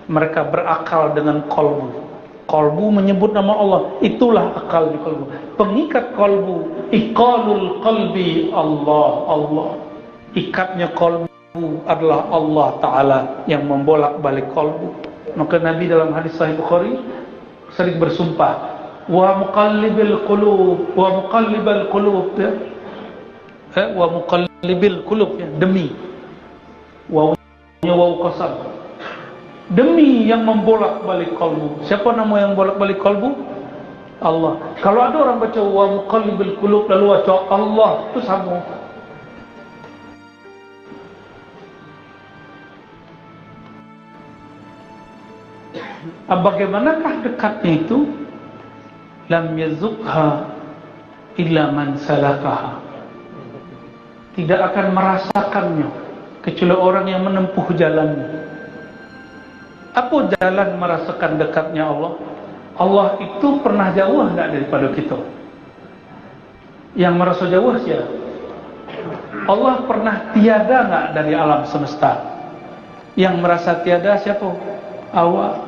mereka berakal dengan qalbu. Qalbu menyebut nama Allah, itulah akal di qalbu. Pengikat qalbu, iqalul qalbi Allah, Allah. Ikatnya qalbu adalah Allah Ta'ala yang membolak-balik qalbu. Maka Nabi dalam hadis Sahih Bukhari sering bersumpah, wa muqallibil qulub, wa muqallibal qulub ya. Wa muqallibil qulub ya, demi wawnya waw qasam, demi yang membolak-balik kalbu. Siapa nama yang bolak-balik kalbu? Allah. Kalau ada orang baca wa muqallibil qulub lalu baca Allah, itu sama. Bagaimanakah dekatnya itu? Lam yazukha illa man salakaha. Tidak akan merasakannya kecuali orang yang menempuh jalannya. Apa jalan merasakan dekatnya Allah? Allah itu pernah jauh enggak daripada kita? Yang merasa jauh siapa? Allah pernah tiada enggak dari alam semesta? Yang merasa tiada siapa? Allah.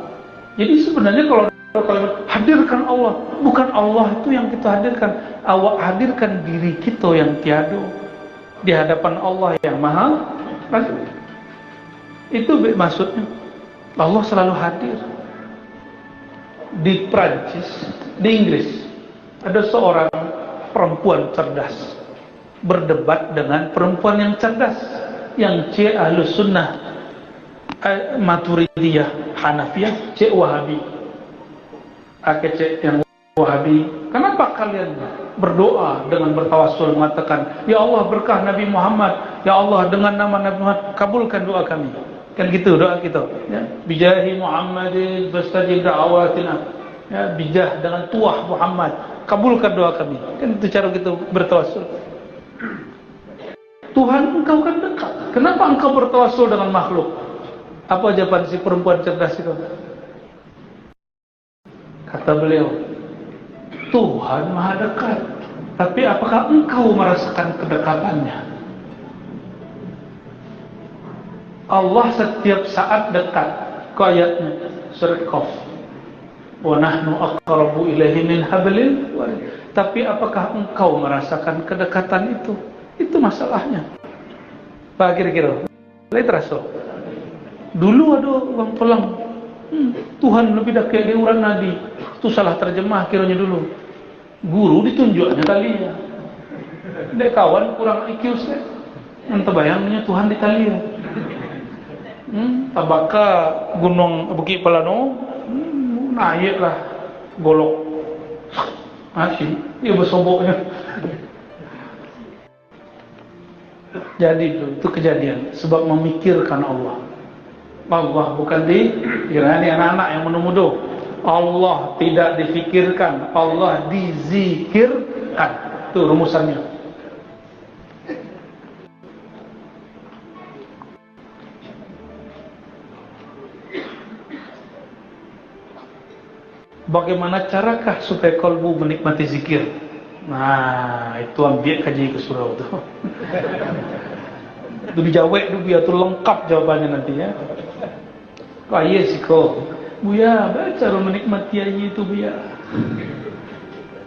Jadi sebenarnya kalau kalimat hadirkan Allah, bukan Allah itu yang kita hadirkan. Allah hadirkan diri kita yang tiada di hadapan Allah yang maha. Itu maksudnya. Allah selalu hadir. Di Prancis, di Inggris, ada seorang perempuan cerdas berdebat dengan perempuan yang cerdas, yang C Ahlus Sunnah, Maturidiyah, Hanafiyah, C Wahabi. C yang Wahabi. Kenapa kalian berdoa dengan bertawassul mengatakan, ya Allah berkah Nabi Muhammad, ya Allah dengan nama Nabi Muhammad kabulkan doa kami. Kan gitu doa kita, ya. Bijahi Muhammadin fastajib da'awatina. Ya, bijah dengan tuah Muhammad, kabulkan doa kami. Kan itu cara kita bertawassul. Tuhan engkau kan dekat. Kenapa engkau bertawassul dengan makhluk? Apa jawaban si perempuan cerdas itu? Kata beliau, Tuhan maha dekat, tapi apakah engkau merasakan kedekatannya? Allah setiap saat dekat. Ayatnya surat Qaf, wa nahnu aqrabu ilaihi min hablil warid. Tapi apakah engkau merasakan kedekatan itu? Itu masalahnya. Pak kira-kira boleh terasa. Dulu ada orang pelang, Tuhan lebih dekat dari orang nadi. Itu salah terjemah kiranya dulu. Guru ditunjuknya talinya. Dek kawan kurang IQ sih. Entah bayangnya Tuhan di talia. Tabaka gunung Bukit Pelano, naiklah golok. Masih dia bersoboknya. Jadi itu kejadian sebab memikirkan Allah. Allah bukan dikirani anak-anak yang menuduh. Allah tidak difikirkan, Allah dizikirkan. Itu rumusannya. Bagaimana carakah supaya kalbu menikmati zikir? Nah, itu ambil kaji ke surau tu. Itu dijawab tu biar tu lengkap jawabannya nanti ya. Kaya sih kau, buya baca menikmati aja itu buya.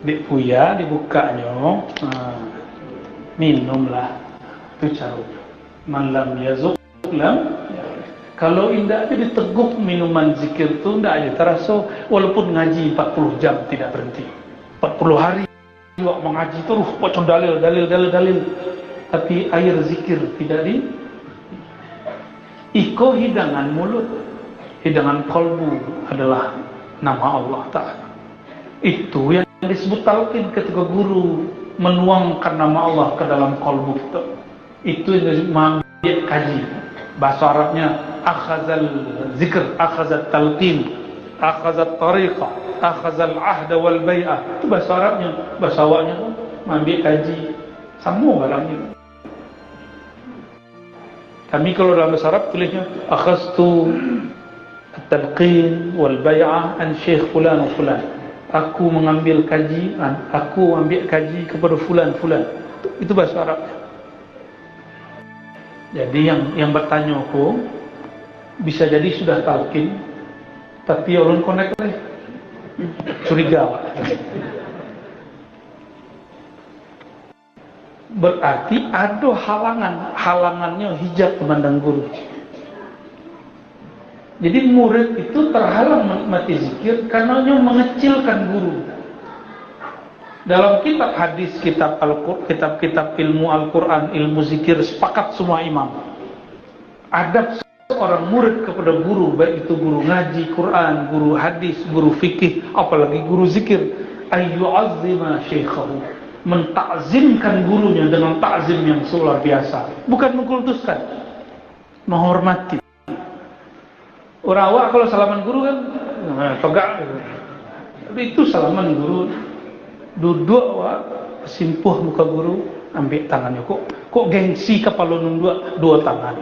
Di buya dibukanya, minumlah. Itu cara. Malam yazuk lam. Kalau indah aja diteguk minuman zikir tu, indah aja terasa. Walaupun ngaji 40 jam tidak berhenti, 40 hari juga mengaji terus, pocong dalil. Tapi air zikir tidak di. Iko hidangan mulut, hidangan kalbu adalah nama Allah Ta'ala. Itu yang disebut talqin ketika guru menuangkan nama Allah ke dalam kalbu kita. Itu yang mengambil kaji. Bahasa Arabnya akhazal zikr, akhazat talqin, akhazat tariqah, akhazal ahda wal bay'ah. Itu bahasa Arabnya. Bahasa awaknya mengambil kaji. Semua barangnya. Kami kalau dalam bahasa Arab tulisnya akhaztu at-talqin wal bay'ah an syekh fulan wa fulan. Aku mengambil kaji, aku ambil kaji kepada fulan. Itu bahasa Arabnya. Jadi yang bertanya aku bisa jadi sudah talqin, tapi orang connect lagi, curiga. Berarti ada halangannya hijab memandang guru. Jadi murid itu terhalang menikmati zikir karena mengecilkan guru. Dalam kitab hadis, kitab-kitab ilmu Al-Quran, ilmu zikir, sepakat semua imam. Adab seorang murid kepada guru, baik itu guru ngaji Quran, guru hadis, guru fikih, apalagi guru zikir, ayyu'azzima syaikhahu, mentakzimkan gurunya dengan takzim yang luar biasa, bukan mengkultuskan, menghormati. Orang awak kalau salaman guru kan tegak, itu salaman guru. Duduk wak, simpuh muka guru, ambil tangannya. Kok gengsi kepala nunduk dua tangan.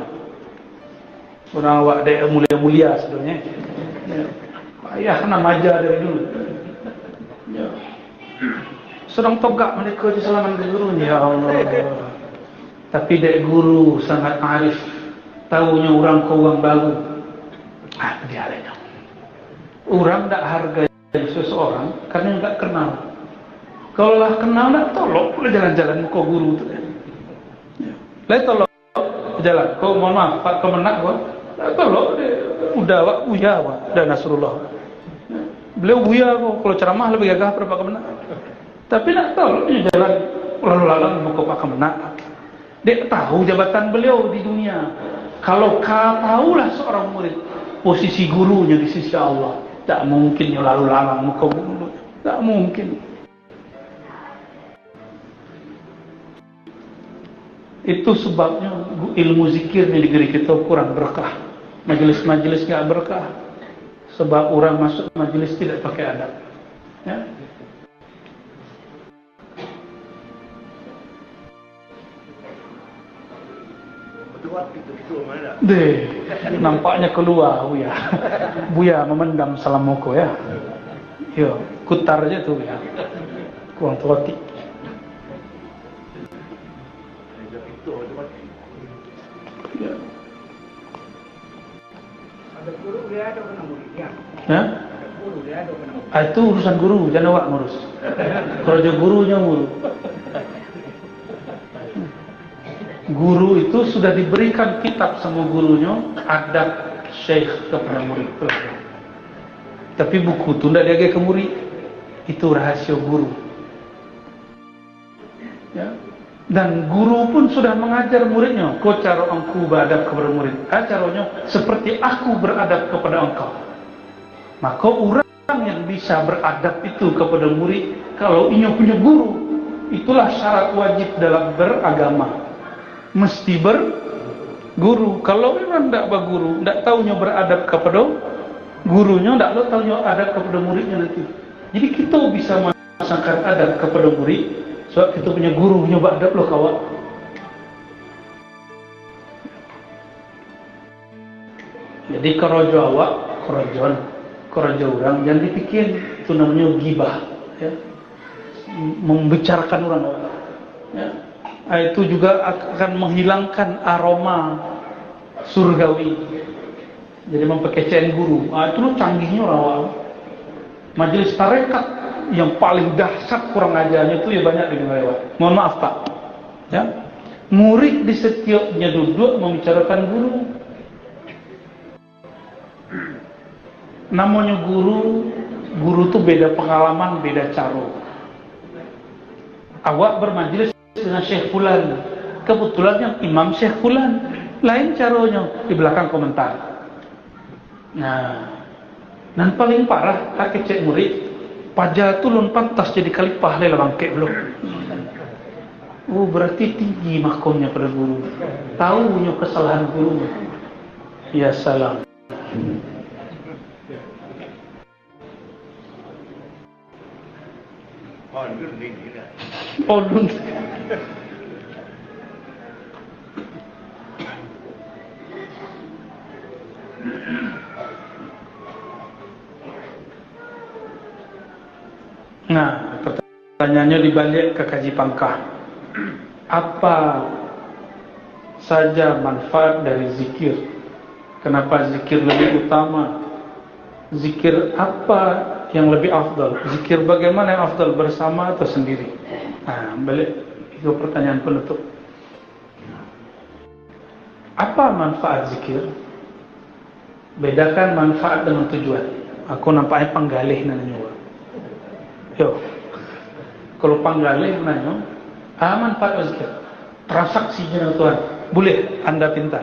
Orang awak dia mulia-mulia sebenarnya. Ya. Ayah nama ajar dari dulu. Ya. Sedang togak mereka di salaman ke guru. Ya Allah. Tapi dia guru sangat arif. Tahunya orang kau orang baru. Dia ada. Orang tak hargai seseorang karena tak kenal. Kalau lah kenal nak tolong, boleh jalan-jalan muka guru tu. Lah tolong jalan. Kau mohon maaf, Pak Kemenak kau. Tolong udah wak Buya wak dan Nasrullah. Beliau Buya kau. Kalau ceramah lebih gagah pada Pak Kemenak. Tapi nak tolong jalan lalu-lalang muka Pak Kemenak. Dia tahu jabatan beliau di dunia. Kalau kau tahulah seorang murid posisi gurunya di sisi Allah, tak mungkin lalu-lalang muka guru. Tak mungkin. Itu sebabnya ilmu zikir di negeri kita kurang berkah. Majelis-majelis nggak berkah. Sebab orang masuk majelis tidak pakai adab. Ya. Deh, nampaknya keluar Buya. Buya memendam salam moko ya. Yo, kutar aja tuh ya. Kurang terhati. Ya. Ada guru dia ada kena muridnya. Ya? Ada guru dia ada kena murid. Itu urusan guru, jangan awak ngurus. Kalau dia gurunya guru. Guru itu sudah diberikan kitab sama gurunya, adab syekh kepada murid. Tapi buku itu tidak dia ke murid. Itu rahasia guru. Ya. Dan guru pun sudah mengajar muridnya, kau cara engkau beradab kepada murid, caranya seperti aku beradab kepada engkau. Maka orang yang bisa beradab itu kepada murid, kalau ia punya guru, itulah syarat wajib dalam beragama. Mesti berguru. Kalau memang tidak berguru, tidak tahunya beradab kepada gurunya, tidak tahunya adab kepada muridnya nanti. Jadi kita bisa memasangkan adab kepada murid. Sebab kita punya guru nyoba adab loh kawan. Jadi kerojo awak, kerojo orang jangan dipikir itu namanya gibah, ya. Membicarakan orang. Ya. Itu juga akan menghilangkan aroma surgawi. Jadi mempekecehan guru. Itu loh canggihnya orang. Majelis tarekat yang paling dahsyat kurang ajarnya itu ya banyak di lewat. Mohon maaf Pak. Ya. Murid di setiapnya duduk membicarakan guru. Namanya guru itu beda pengalaman, beda cara. Awak bermajelis dengan Syekh Fulan. Kebetulan yang imam Syekh Fulan. Lain caranya di belakang komentar. Nah, dan paling parah tak kecek murid. Pajal tu lon pantas jadi kalipah lela bangkek belum. Berarti tinggi makomnya pada guru. Tahunya kesalahan guru. Ya salam. Odun. Nah, pertanyaannya dibalik ke kaji pangkah. Apa saja manfaat dari zikir? Kenapa zikir lebih utama? Zikir apa yang lebih afdal? Zikir bagaimana yang afdal, bersama atau sendiri? Nah, balik itu pertanyaan penutup. Apa manfaat zikir? Bedakan manfaat dengan tujuan. Aku nampaknya penggalih namanya. Yo, Kalau panggalih nanya, manfaat zikir. Transaksi dengan Tuhan. Boleh Anda pinta.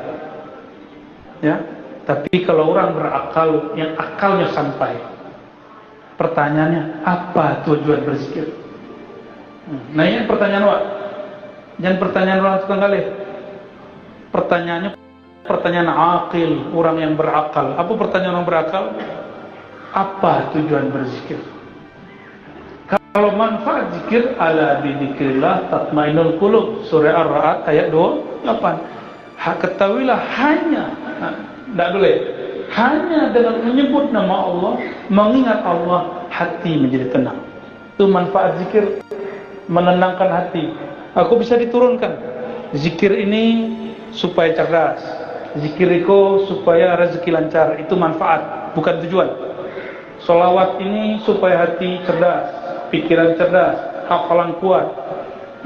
Ya. Tapi kalau orang berakal, yang akalnya sampai, pertanyaannya, apa tujuan berzikir? Nah ini pertanyaan Wak. Jangan pertanyaan orang tukang galih. Pertanyaannya pertanyaan akil, orang yang berakal. Apa pertanyaan orang berakal? Apa tujuan berzikir? Kalau manfaat zikir, ala bidzikrillah tatmainnul qulub, surah Ar-Ra'd ayat 28. Ketahuilah hanya, tidak boleh, hanya dengan menyebut nama Allah, mengingat Allah, hati menjadi tenang. Itu manfaat zikir, menenangkan hati. Aku bisa diturunkan. Zikir ini supaya cerdas, zikir itu supaya rezeki lancar. Itu manfaat, bukan tujuan. Sholawat ini supaya hati cerdas, pikiran cerdas, hafalan kuat,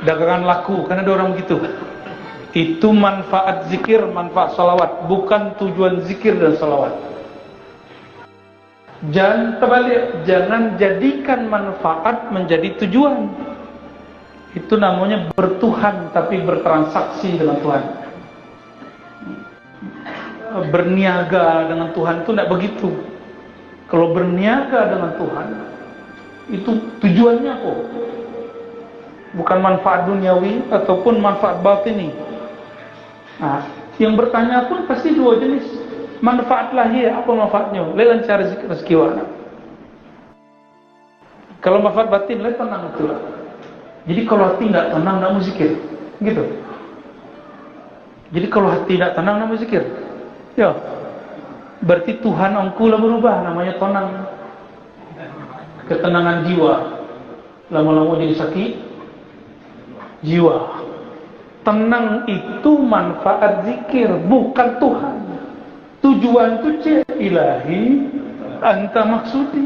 dagangan laku. Karena ada orang begitu. Itu manfaat zikir, manfaat sholawat, bukan tujuan zikir dan sholawat. Jangan terbalik, jangan jadikan manfaat menjadi tujuan. Itu namanya bertuhan tapi bertransaksi dengan Tuhan. Berniaga dengan Tuhan itu tidak begitu. Kalau berniaga dengan Tuhan, itu tujuannya kok bukan manfaat duniawi ataupun manfaat batini. Nah, yang bertanya pun pasti dua jenis. Manfaat lahir, apa manfaatnya? Lelan cari rezeki wana. Kalau manfaat batin, lelan tenang itulah. Jadi kalau hati tidak tenang, tidak mau zikir, gitu. Jadi kalau hati tidak tenang, tidak mau zikir, ya. Berarti Tuhan engkau lah berubah, namanya tenang. Ketenangan jiwa, lama-lama jadi sakit jiwa. Tenang itu manfaat zikir, bukan Tuhan. Tujuan itu ilahi anta maksudi.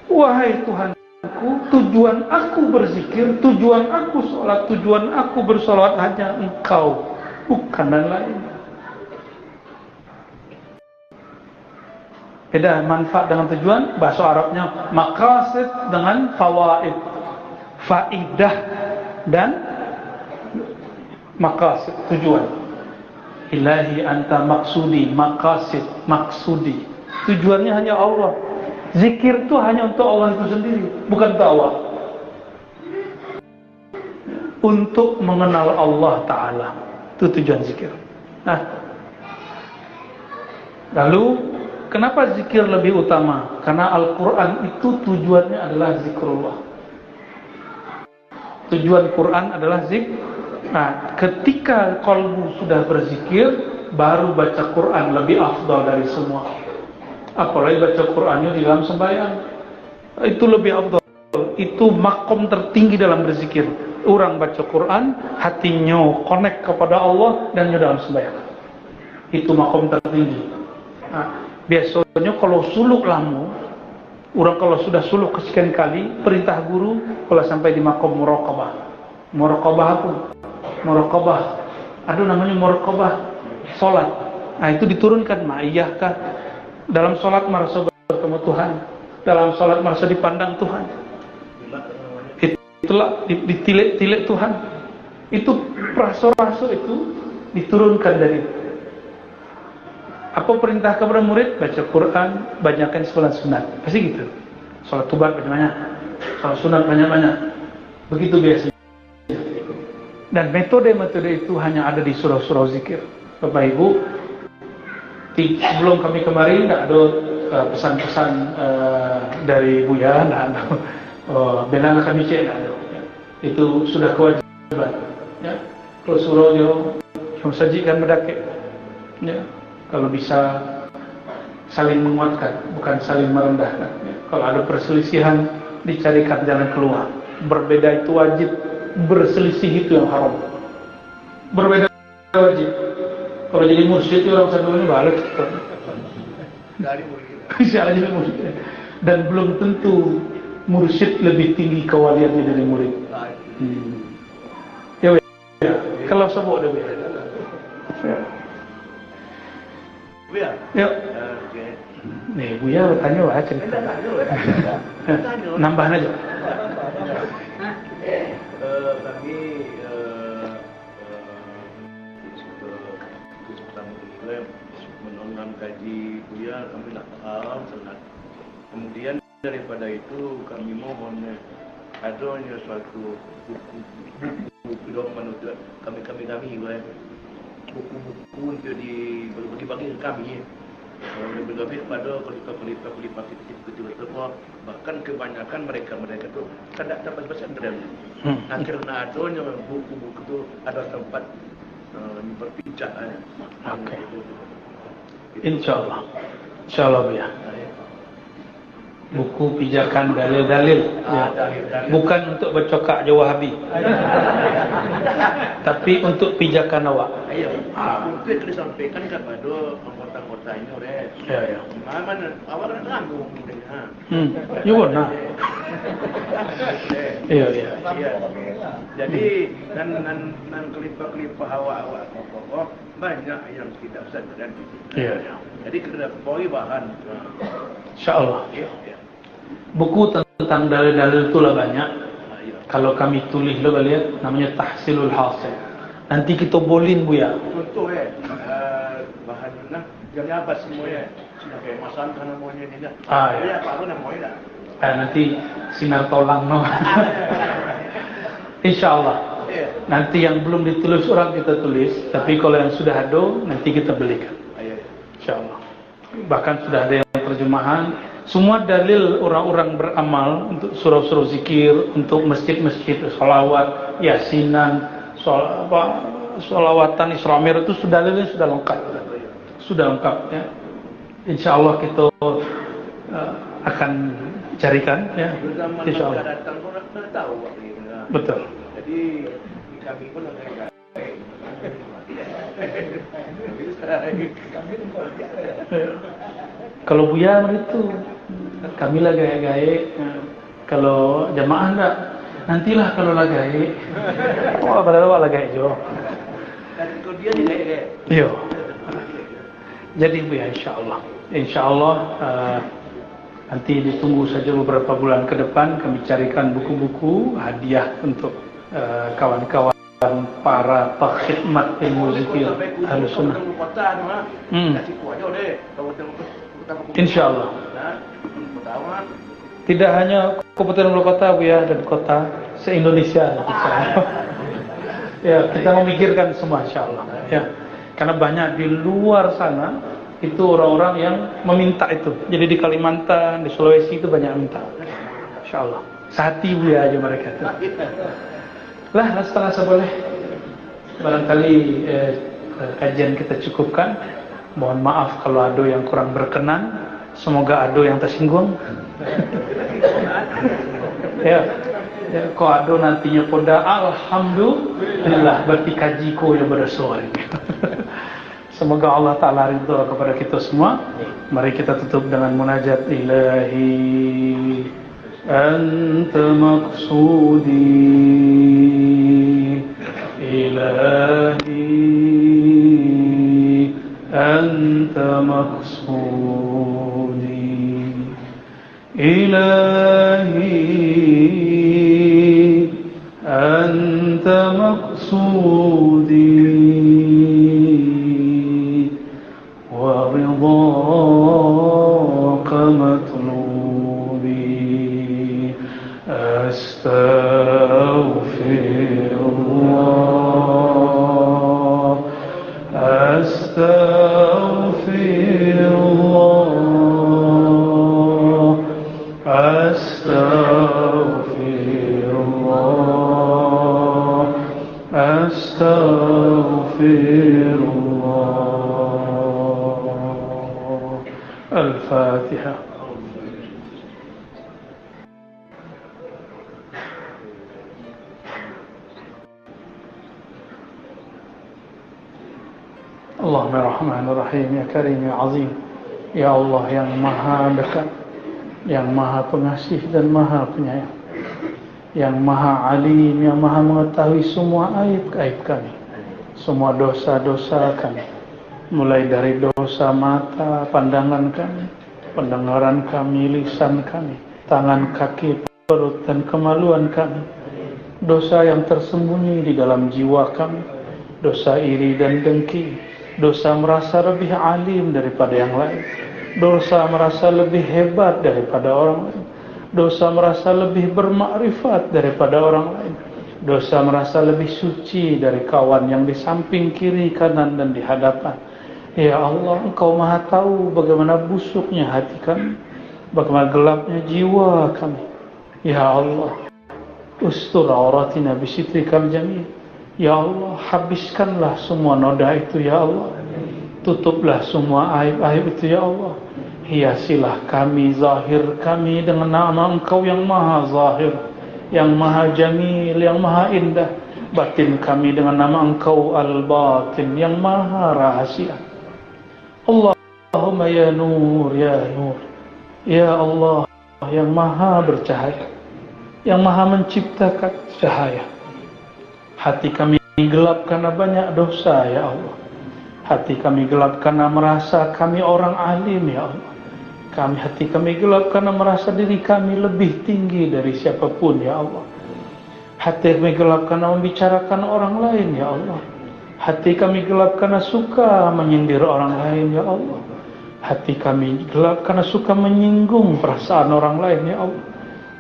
Wahai Tuhanku, tujuan aku berzikir, tujuan aku sholat, tujuan aku bersolawat hanya Engkau, bukan dan lain. Beda manfaat dengan tujuan, bahasa Arabnya maqasid dengan fawaid. Faidah dan maqasid, tujuan. Ilahi anta maksudi, maqasid, maksudi. Tujuannya hanya Allah. Zikir itu hanya untuk Allah itu sendiri, bukan untuk Allah. Untuk mengenal Allah Ta'ala. Itu tujuan zikir. Nah, lalu kenapa zikir lebih utama? Karena Al-Quran itu tujuannya adalah zikrullah. Tujuan Quran adalah zikr. Nah, ketika kalbu sudah berzikir, baru baca Quran lebih afdal dari semua. Apalagi baca Qurannya di dalam sembahyang, itu lebih afdal. Itu makom tertinggi dalam berzikir. Orang baca Quran, hatinya connect kepada Allah dan dalam sembahyang. Itu makom tertinggi. Nah, biasanya kalau suluk lamu, orang kalau sudah suluk kesekian kali, perintah guru kalau sampai di makom muraqabah. Muraqabah apa? Muraqabah. Ada namanya muraqabah salat. Nah, itu diturunkan ma'iyahkah? Dalam salat merasa bertemu Tuhan, dalam salat merasa dipandang Tuhan. Itulah ditilik-tilik Tuhan. Itu rasul-rasul itu diturunkan dari. Apa perintah kepada murid? Baca Quran, banyakkan salat sunat. Pasti gitu. Salat tubat banyak-banyak, salat sunat banyak-banyak. Begitu biasanya. Dan metode-metode itu hanya ada di surah-surah zikir. Bapak Ibu, sebelum kami kemarin tidak ada pesan-pesan dari Buya, tidak ada. Benar kami cek, tidak ada. Itu sudah kewajiban. Ya. Kalau surah yang sajikan mendakik. Ya. Kalau bisa saling menguatkan, bukan saling merendahkan. Kalau ada perselisihan, dicarikan jalan keluar. Berbeda itu wajib, berselisih itu yang haram. Berbeda wajib. Kalau jadi mursyid itu orang satu ini balik. Bisa jadi mursyid. Dan belum tentu mursyid lebih tinggi kewaliannya dari murid. Ya, kalau sebut ada beda. Ya. Yuk. Nih, Buya bertanya wah cerita. Nambahan aja. di Buya kami nak paham sangat. Kemudian daripada itu kami mohon adanya suatu buku pedoman untuk kami buku-buku untuk dibagi-bagi ke kami. Lebih-lebih pada pelipah kecil bahkan kebanyakan mereka itu tidak dapat bahasa Indonesia. Karena adanya buku-buku itu ada tempat berpijak. Oke. Insyaallah Bu ya. Buku pijakan dalil-dalil ya. Bukan untuk bercokak Wahabi. Tapi untuk pijakan awak. Iya. Itu yang disampaikan kepada anggota-anggota ini oleh. Ya. Mana awak kan tanggung dengan. Ya benar. Iya. Jadi dan kelipah-kelipah awak pokok banyak yang tidak sadar. Iya. Jadi kita bawa bahan. Insyaallah. Iya. Buku tentang dalil-dalil itulah banyak. Kalau kami tulis lo lihat namanya Tahsilul Hasil. Nanti kita bolin Bu ya. Contoh bahan jadi apa semuanya? Sudah kayak masan kan namanya ini dah. Ya apa namanya dah. Nanti sinar tolang no. Insyaallah. Nanti yang belum ditulis orang kita tulis, tapi kalau yang sudah ada nanti kita belikan. Insyaallah. Bahkan sudah ada yang terjemahan. Semua dalil orang-orang beramal untuk surau-surau zikir, untuk masjid-masjid, sholawat, yasinan, sholawatan Isra Mi'raj itu dalilnya sudah lengkap. Sudah lengkap ya. Insyaallah kita akan carikan ya. Insyaallah. Betul. Jadi kami pun agak kalau Buya itu kami lah gaya-gaya. Kalau jamaah enggak, nantilah kalau lah gaya. Oh, padahal lah gaya jo. Dan kemudian gaya. Iya. Jadi Buya insyaallah nanti ditunggu saja beberapa bulan ke depan kami carikan buku-buku hadiah untuk kawan-kawan para pekhidmat ilmu zikir Ahlus Sunnah. Insyaallah. Tidak hanya Kabupaten Bulu Kota Bu ya, dan kota se-Indonesia. Ya, kita memikirkan semua insyaallah ya. Karena banyak di luar sana itu orang-orang yang meminta itu. Jadi di Kalimantan, di Sulawesi itu banyak minta. Insyaallah. Sehati Bu ya aja mereka itu. Lah setengah boleh. Barangkali kajian kita cukupkan. Mohon maaf kalau ada yang kurang berkenan. Semoga ada yang tersinggung. Ya, kok ada nantinya pada alhamdulillah berarti kajiku yang bersuara. Semoga Allah Ta'ala ridha kepada kita semua. Mari kita tutup dengan munajat ilahi anta maqsudi ilahi anta maqsudi ilahi anta maqsudi wa ridhaka matlubi astaghfirullah astaghfirullah astaghfirullah astaghfirullah. Al-Fatihah. Bismillahirrahmanirrahim. Ya Karim, ya Azim, ya Allah yang maha dekat, yang maha pengasih dan maha penyayang, yang maha alim, yang maha mengetahui semua aib-aib kami, semua dosa-dosa kami, mulai dari dosa mata, pandangan kami, pendengaran kami, lisan kami, tangan, kaki, perut, dan kemaluan kami, dosa yang tersembunyi di dalam jiwa kami, dosa iri dan dengki, dosa merasa lebih alim daripada yang lain, dosa merasa lebih hebat daripada orang lain, dosa merasa lebih bermakrifat daripada orang lain, dosa merasa lebih suci dari kawan yang di samping, kiri, kanan dan di hadapan. Ya Allah, Engkau Maha tahu bagaimana busuknya hati kami, bagaimana gelapnya jiwa kami. Ya Allah, ustur auratina bisitrikal jamil. Ya Allah, habiskanlah semua noda itu ya Allah. Tutuplah semua aib-aib itu ya Allah. Hiasilah kami, zahir kami dengan nama Engkau yang Maha Zahir, yang Maha Jamil, yang Maha Indah. Batin kami dengan nama Engkau Al-Batin, yang Maha Rahasia. Allahumma ya Nur, ya Nur. Ya Allah, yang Maha bercahaya, yang Maha menciptakan cahaya. Hati kami gelap karena banyak dosa ya Allah. Hati kami gelap karena merasa kami orang alim ya Allah. Hati kami gelap karena merasa diri kami lebih tinggi dari siapapun ya Allah. Hati kami gelap karena membicarakan orang lain ya Allah. Hati kami gelap karena suka menyindir orang lain ya Allah. Hati kami gelap karena suka menyinggung perasaan orang lain ya Allah.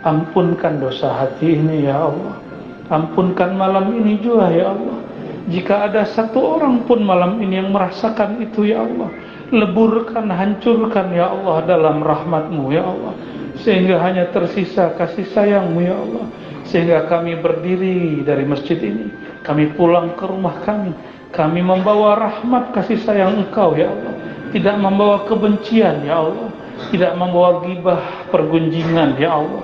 Ampunkan dosa hati ini ya Allah. Ampunkan malam ini juga ya Allah. Jika ada satu orang pun malam ini yang merasakan itu ya Allah, leburkan, hancurkan ya Allah dalam rahmat-Mu ya Allah, sehingga hanya tersisa kasih sayang-Mu ya Allah. Sehingga kami berdiri dari masjid ini, kami pulang ke rumah kami membawa rahmat kasih sayang Engkau ya Allah, tidak membawa kebencian ya Allah, tidak membawa ghibah, pergunjingan ya Allah.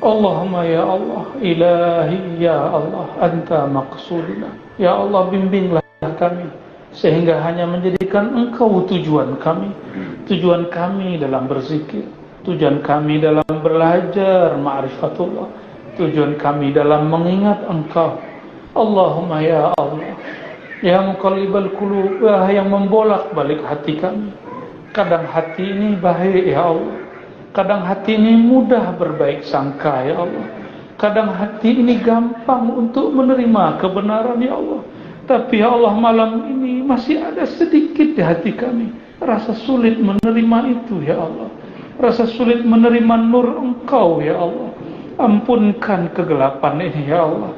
Allahumma ya Allah, ilahi ya Allah, anta maqsuduna ya Allah, bimbinglah kami sehingga hanya menjadikan Engkau tujuan kami dalam berzikir, tujuan kami dalam belajar ma'rifatullah, tujuan kami dalam mengingat Engkau. Allahumma ya Allah, ya muqallibal qulub, yang membolak-balik hati kami. Kadang hati ini baik ya Allah, kadang hati ini mudah berbaik sangka ya Allah, kadang hati ini gampang untuk menerima kebenaran ya Allah. Tapi ya Allah, malam ini masih ada sedikit di hati kami rasa sulit menerima itu ya Allah, rasa sulit menerima nur Engkau ya Allah. Ampunkan kegelapan ini ya Allah.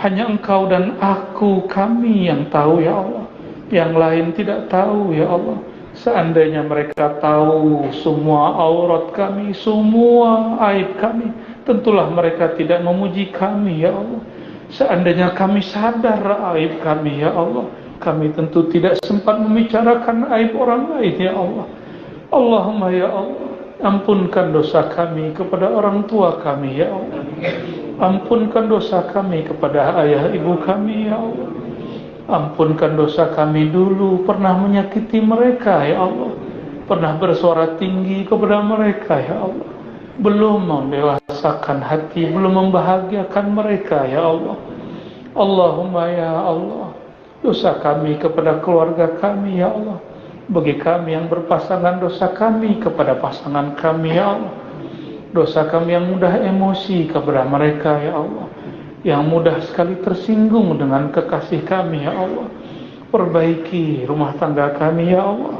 Hanya Engkau dan aku, kami yang tahu ya Allah, yang lain tidak tahu ya Allah. Seandainya mereka tahu semua aurat kami, semua aib kami, tentulah mereka tidak memuji kami ya Allah. Seandainya kami sadar aib kami ya Allah, kami tentu tidak sempat membicarakan aib orang lain ya Allah. Allahumma ya Allah, ampunkan dosa kami kepada orang tua kami ya Allah. Ampunkan dosa kami kepada ayah ibu kami ya Allah. Ampunkan dosa kami dulu pernah menyakiti mereka ya Allah, pernah bersuara tinggi kepada mereka ya Allah, belum mendewasakan hati, belum membahagiakan mereka ya Allah. Allahumma ya Allah, dosa kami kepada keluarga kami ya Allah. Bagi kami yang berpasangan, dosa kami kepada pasangan kami ya Allah. Dosa kami yang mudah emosi kepada mereka ya Allah, yang mudah sekali tersinggung dengan kekasih kami ya Allah. Perbaiki rumah tangga kami ya Allah,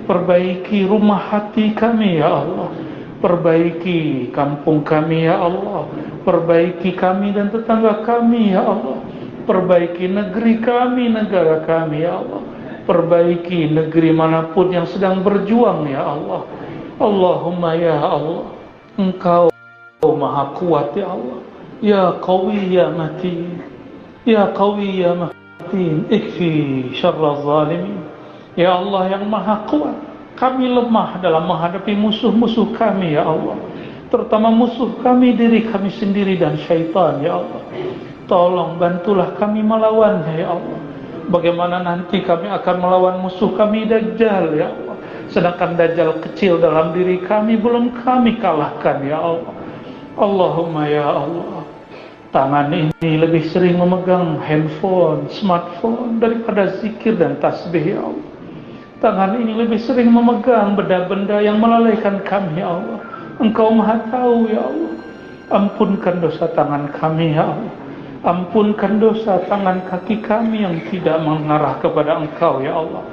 perbaiki rumah hati kami ya Allah, perbaiki kampung kami ya Allah, perbaiki kami dan tetangga kami ya Allah, perbaiki negeri kami, negara kami ya Allah, perbaiki negeri manapun yang sedang berjuang ya Allah. Allahumma ya Allah, Engkau Maha Kuat ya Allah. Ya Qawi ya Matin, ya Qawi ya Matin, ikfi syarra zalimin. Ya Allah yang Maha Kuat, kami lemah dalam menghadapi musuh-musuh kami ya Allah, terutama musuh kami, diri kami sendiri dan syaitan ya Allah. Tolong bantulah kami melawannya ya Allah. Bagaimana nanti kami akan melawan musuh kami Dajjal ya Allah, sedangkan Dajjal kecil dalam diri kami belum kami kalahkan ya Allah. Allahumma ya Allah, tangan ini lebih sering memegang handphone, smartphone daripada zikir dan tasbih ya Allah. Tangan ini lebih sering memegang benda-benda yang melalaikan kami ya Allah. Engkau Maha tahu ya Allah. Ampunkan dosa tangan kami ya Allah. Ampunkan dosa tangan kaki kami yang tidak mengarah kepada Engkau ya Allah.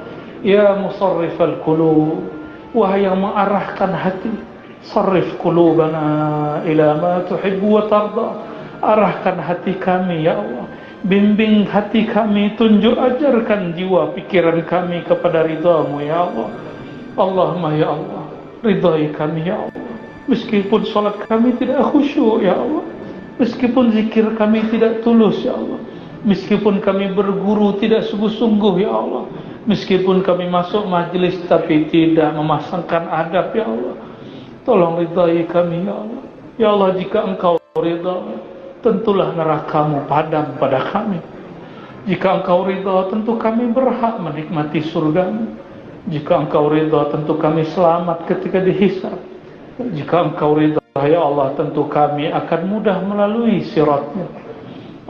Ya musarrifal qulub, wahai yang mengarahkan hati, sarrif qulubana ila ma tuhibbu wa tarda, arahkan hati kami ya Allah, bimbing hati kami, tunjuk ajarkan jiwa pikiran kami kepada ridhamu ya Allah. Allahumma ya Allah, ridhai kami ya Allah, meskipun salat kami tidak khusyuk ya Allah, meskipun zikir kami tidak tulus ya Allah, meskipun kami berguru tidak sungguh-sungguh ya Allah, meskipun kami masuk majlis tapi tidak memasangkan adab ya Allah, tolong ridhai kami ya Allah. Ya Allah, jika Engkau ridha, tentulah nerakamu padam pada kami. Jika Engkau ridha, tentu kami berhak menikmati surgamu. Jika Engkau ridha, tentu kami selamat ketika dihisab. Jika Engkau ridha ya Allah, tentu kami akan mudah melalui siratmu.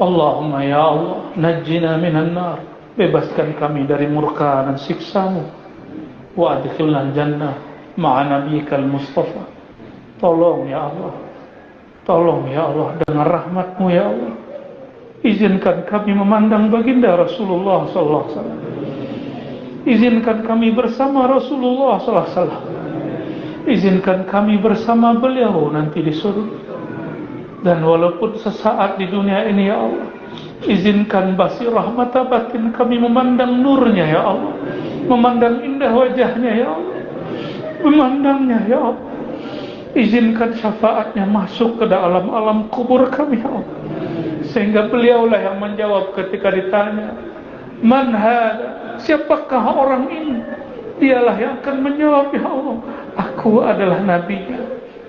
Allahumma ya Allah, najjina minan nar, bebaskan kami dari murka dan siksamu. Wa adkhilna jannah ma'a nabiyyikal mustafa. Tolong ya Allah, tolong ya Allah, dengan rahmatmu ya Allah, izinkan kami memandang baginda Rasulullah sallallahu alaihi wasallam. Izinkan kami bersama Rasulullah sallallahu alaihi wasallam. Izinkan kami bersama beliau nanti di surga. Dan walaupun sesaat di dunia ini ya Allah, izinkan basirah mata batin kami memandang nurnya ya Allah, memandang indah wajahnya ya Allah, memandangnya ya Allah. Izinkan syafaatnya masuk ke dalam alam kubur kami ya Allah, sehingga beliaulah yang menjawab ketika ditanya, man hada, siapakah orang ini? Dialah yang akan menjawab, ya Allah, aku adalah nabinya,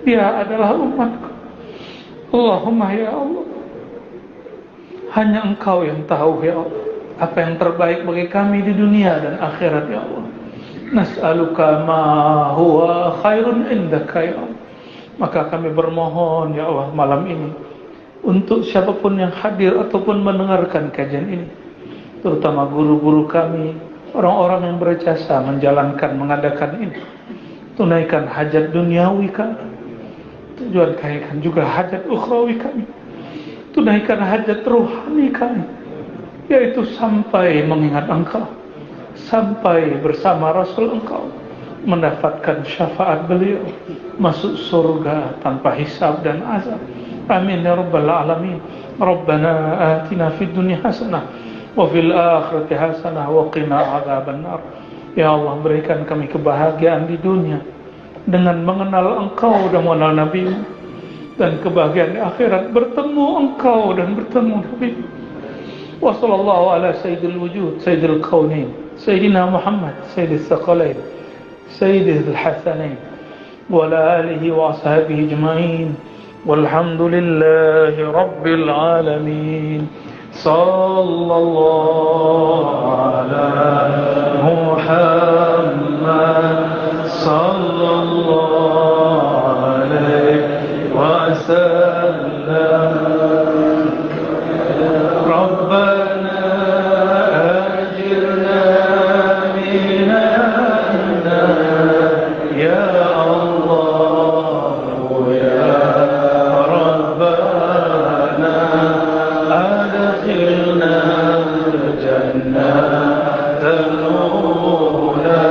dia adalah umatku. Allahumma ya Allah, hanya Engkau yang tahu ya Allah apa yang terbaik bagi kami di dunia dan akhirat ya Allah. Nas'aluka ma huwa khairun indaka ya Allah. Maka kami bermohon ya Allah malam ini untuk siapapun yang hadir ataupun mendengarkan kajian ini, terutama guru-guru kami, orang-orang yang berjasa menjalankan, mengadakan ini, tunaikan hajat duniawi kami, tujuan kaikan juga hajat ukhrawi kami, tunaikan hajat rohani kami, yaitu sampai mengingat Engkau, sampai bersama Rasul Engkau, mendapatkan syafaat beliau, masuk surga tanpa hisab dan azab. Amin ya rabbal alamin. Rabbana atina fid dunya hasanah wa fil akhirati hasanah wa qina adzaban nar. Ya Allah, berikan kami kebahagiaan di dunia dengan mengenal Engkau dan mengenal Nabi, dan kebahagiaan di akhirat bertemu Engkau dan bertemu Nabi. Wa sallallahu ala sayyidil wujud sayyidil kaunain sayyidina Muhammad sayyidis saqalain sayyidil hasanain wa ala alihi wa ashabihi ajma'in. Walhamdulillahi rabbil alamin. Sallallahu ala Muhammad sallallahu alaihi wasallam. Rabbana ajirna minan nar ya Allah ya Rabbana adkhilna jannatal ula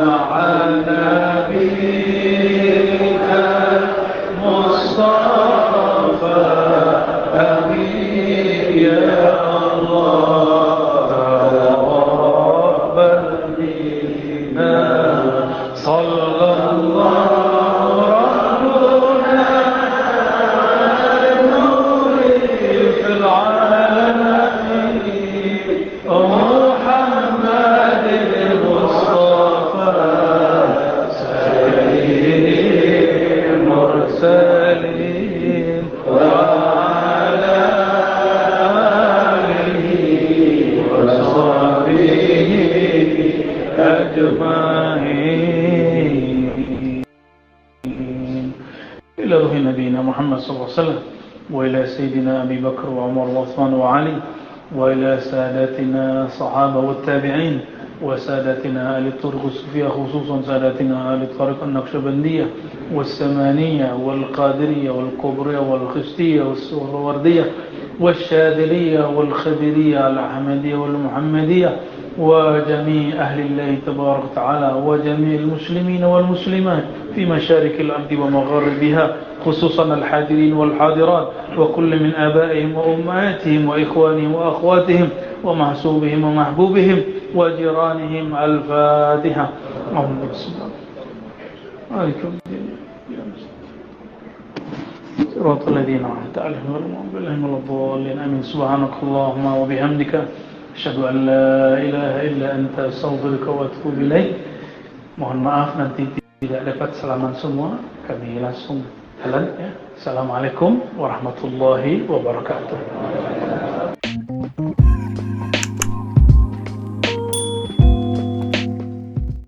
ma'a nabiyyikal mustafa. Amin ya Allah Rabbal Dina sallallahu rabbuna nuri fil alamin Muhammadin Mustafa sayyidil mursalin wa ala alihi wa sahbihi ajma'in. Ila ruhi nabiyina Muhammad sallallahu alaihi wasallam wa ila sayyidina Abi Bakr wa Umar wa Uthman wa Ali wa ila sadatina sahaba wa tabi'in wa sadatina ahli turuq as-sufiyya, khususan sadatina ahli tariq an-naqshbandiyya والثمانية والقادرية والكبرية والخستية والسهروردية والشاذلية والخدرية الأحمدية والمحمدية وجميع أهل الله تبارك وتعالى وجميع المسلمين والمسلمات في مشارق الأرض ومغاربها خصوصا الحاضرين والحاضرات وكل من آبائهم وأمهاتهم وإخوانهم وأخواتهم ومحسوبهم ومحبوبهم وجيرانهم. الفاتحة. اللهم صل على صراط الذين أنعمت عليهم غير المغضوب عليهم ولا الضالين. آمين. سبحانك اللهم وبحمدك أشهد أن لا إله إلا أنت أستغفرك وأتوب إليك. Mohon maaf nanti tidak dapat salaman semua, kami langsung jalan ya. Assalamualaikum warahmatullahi wabarakatuh.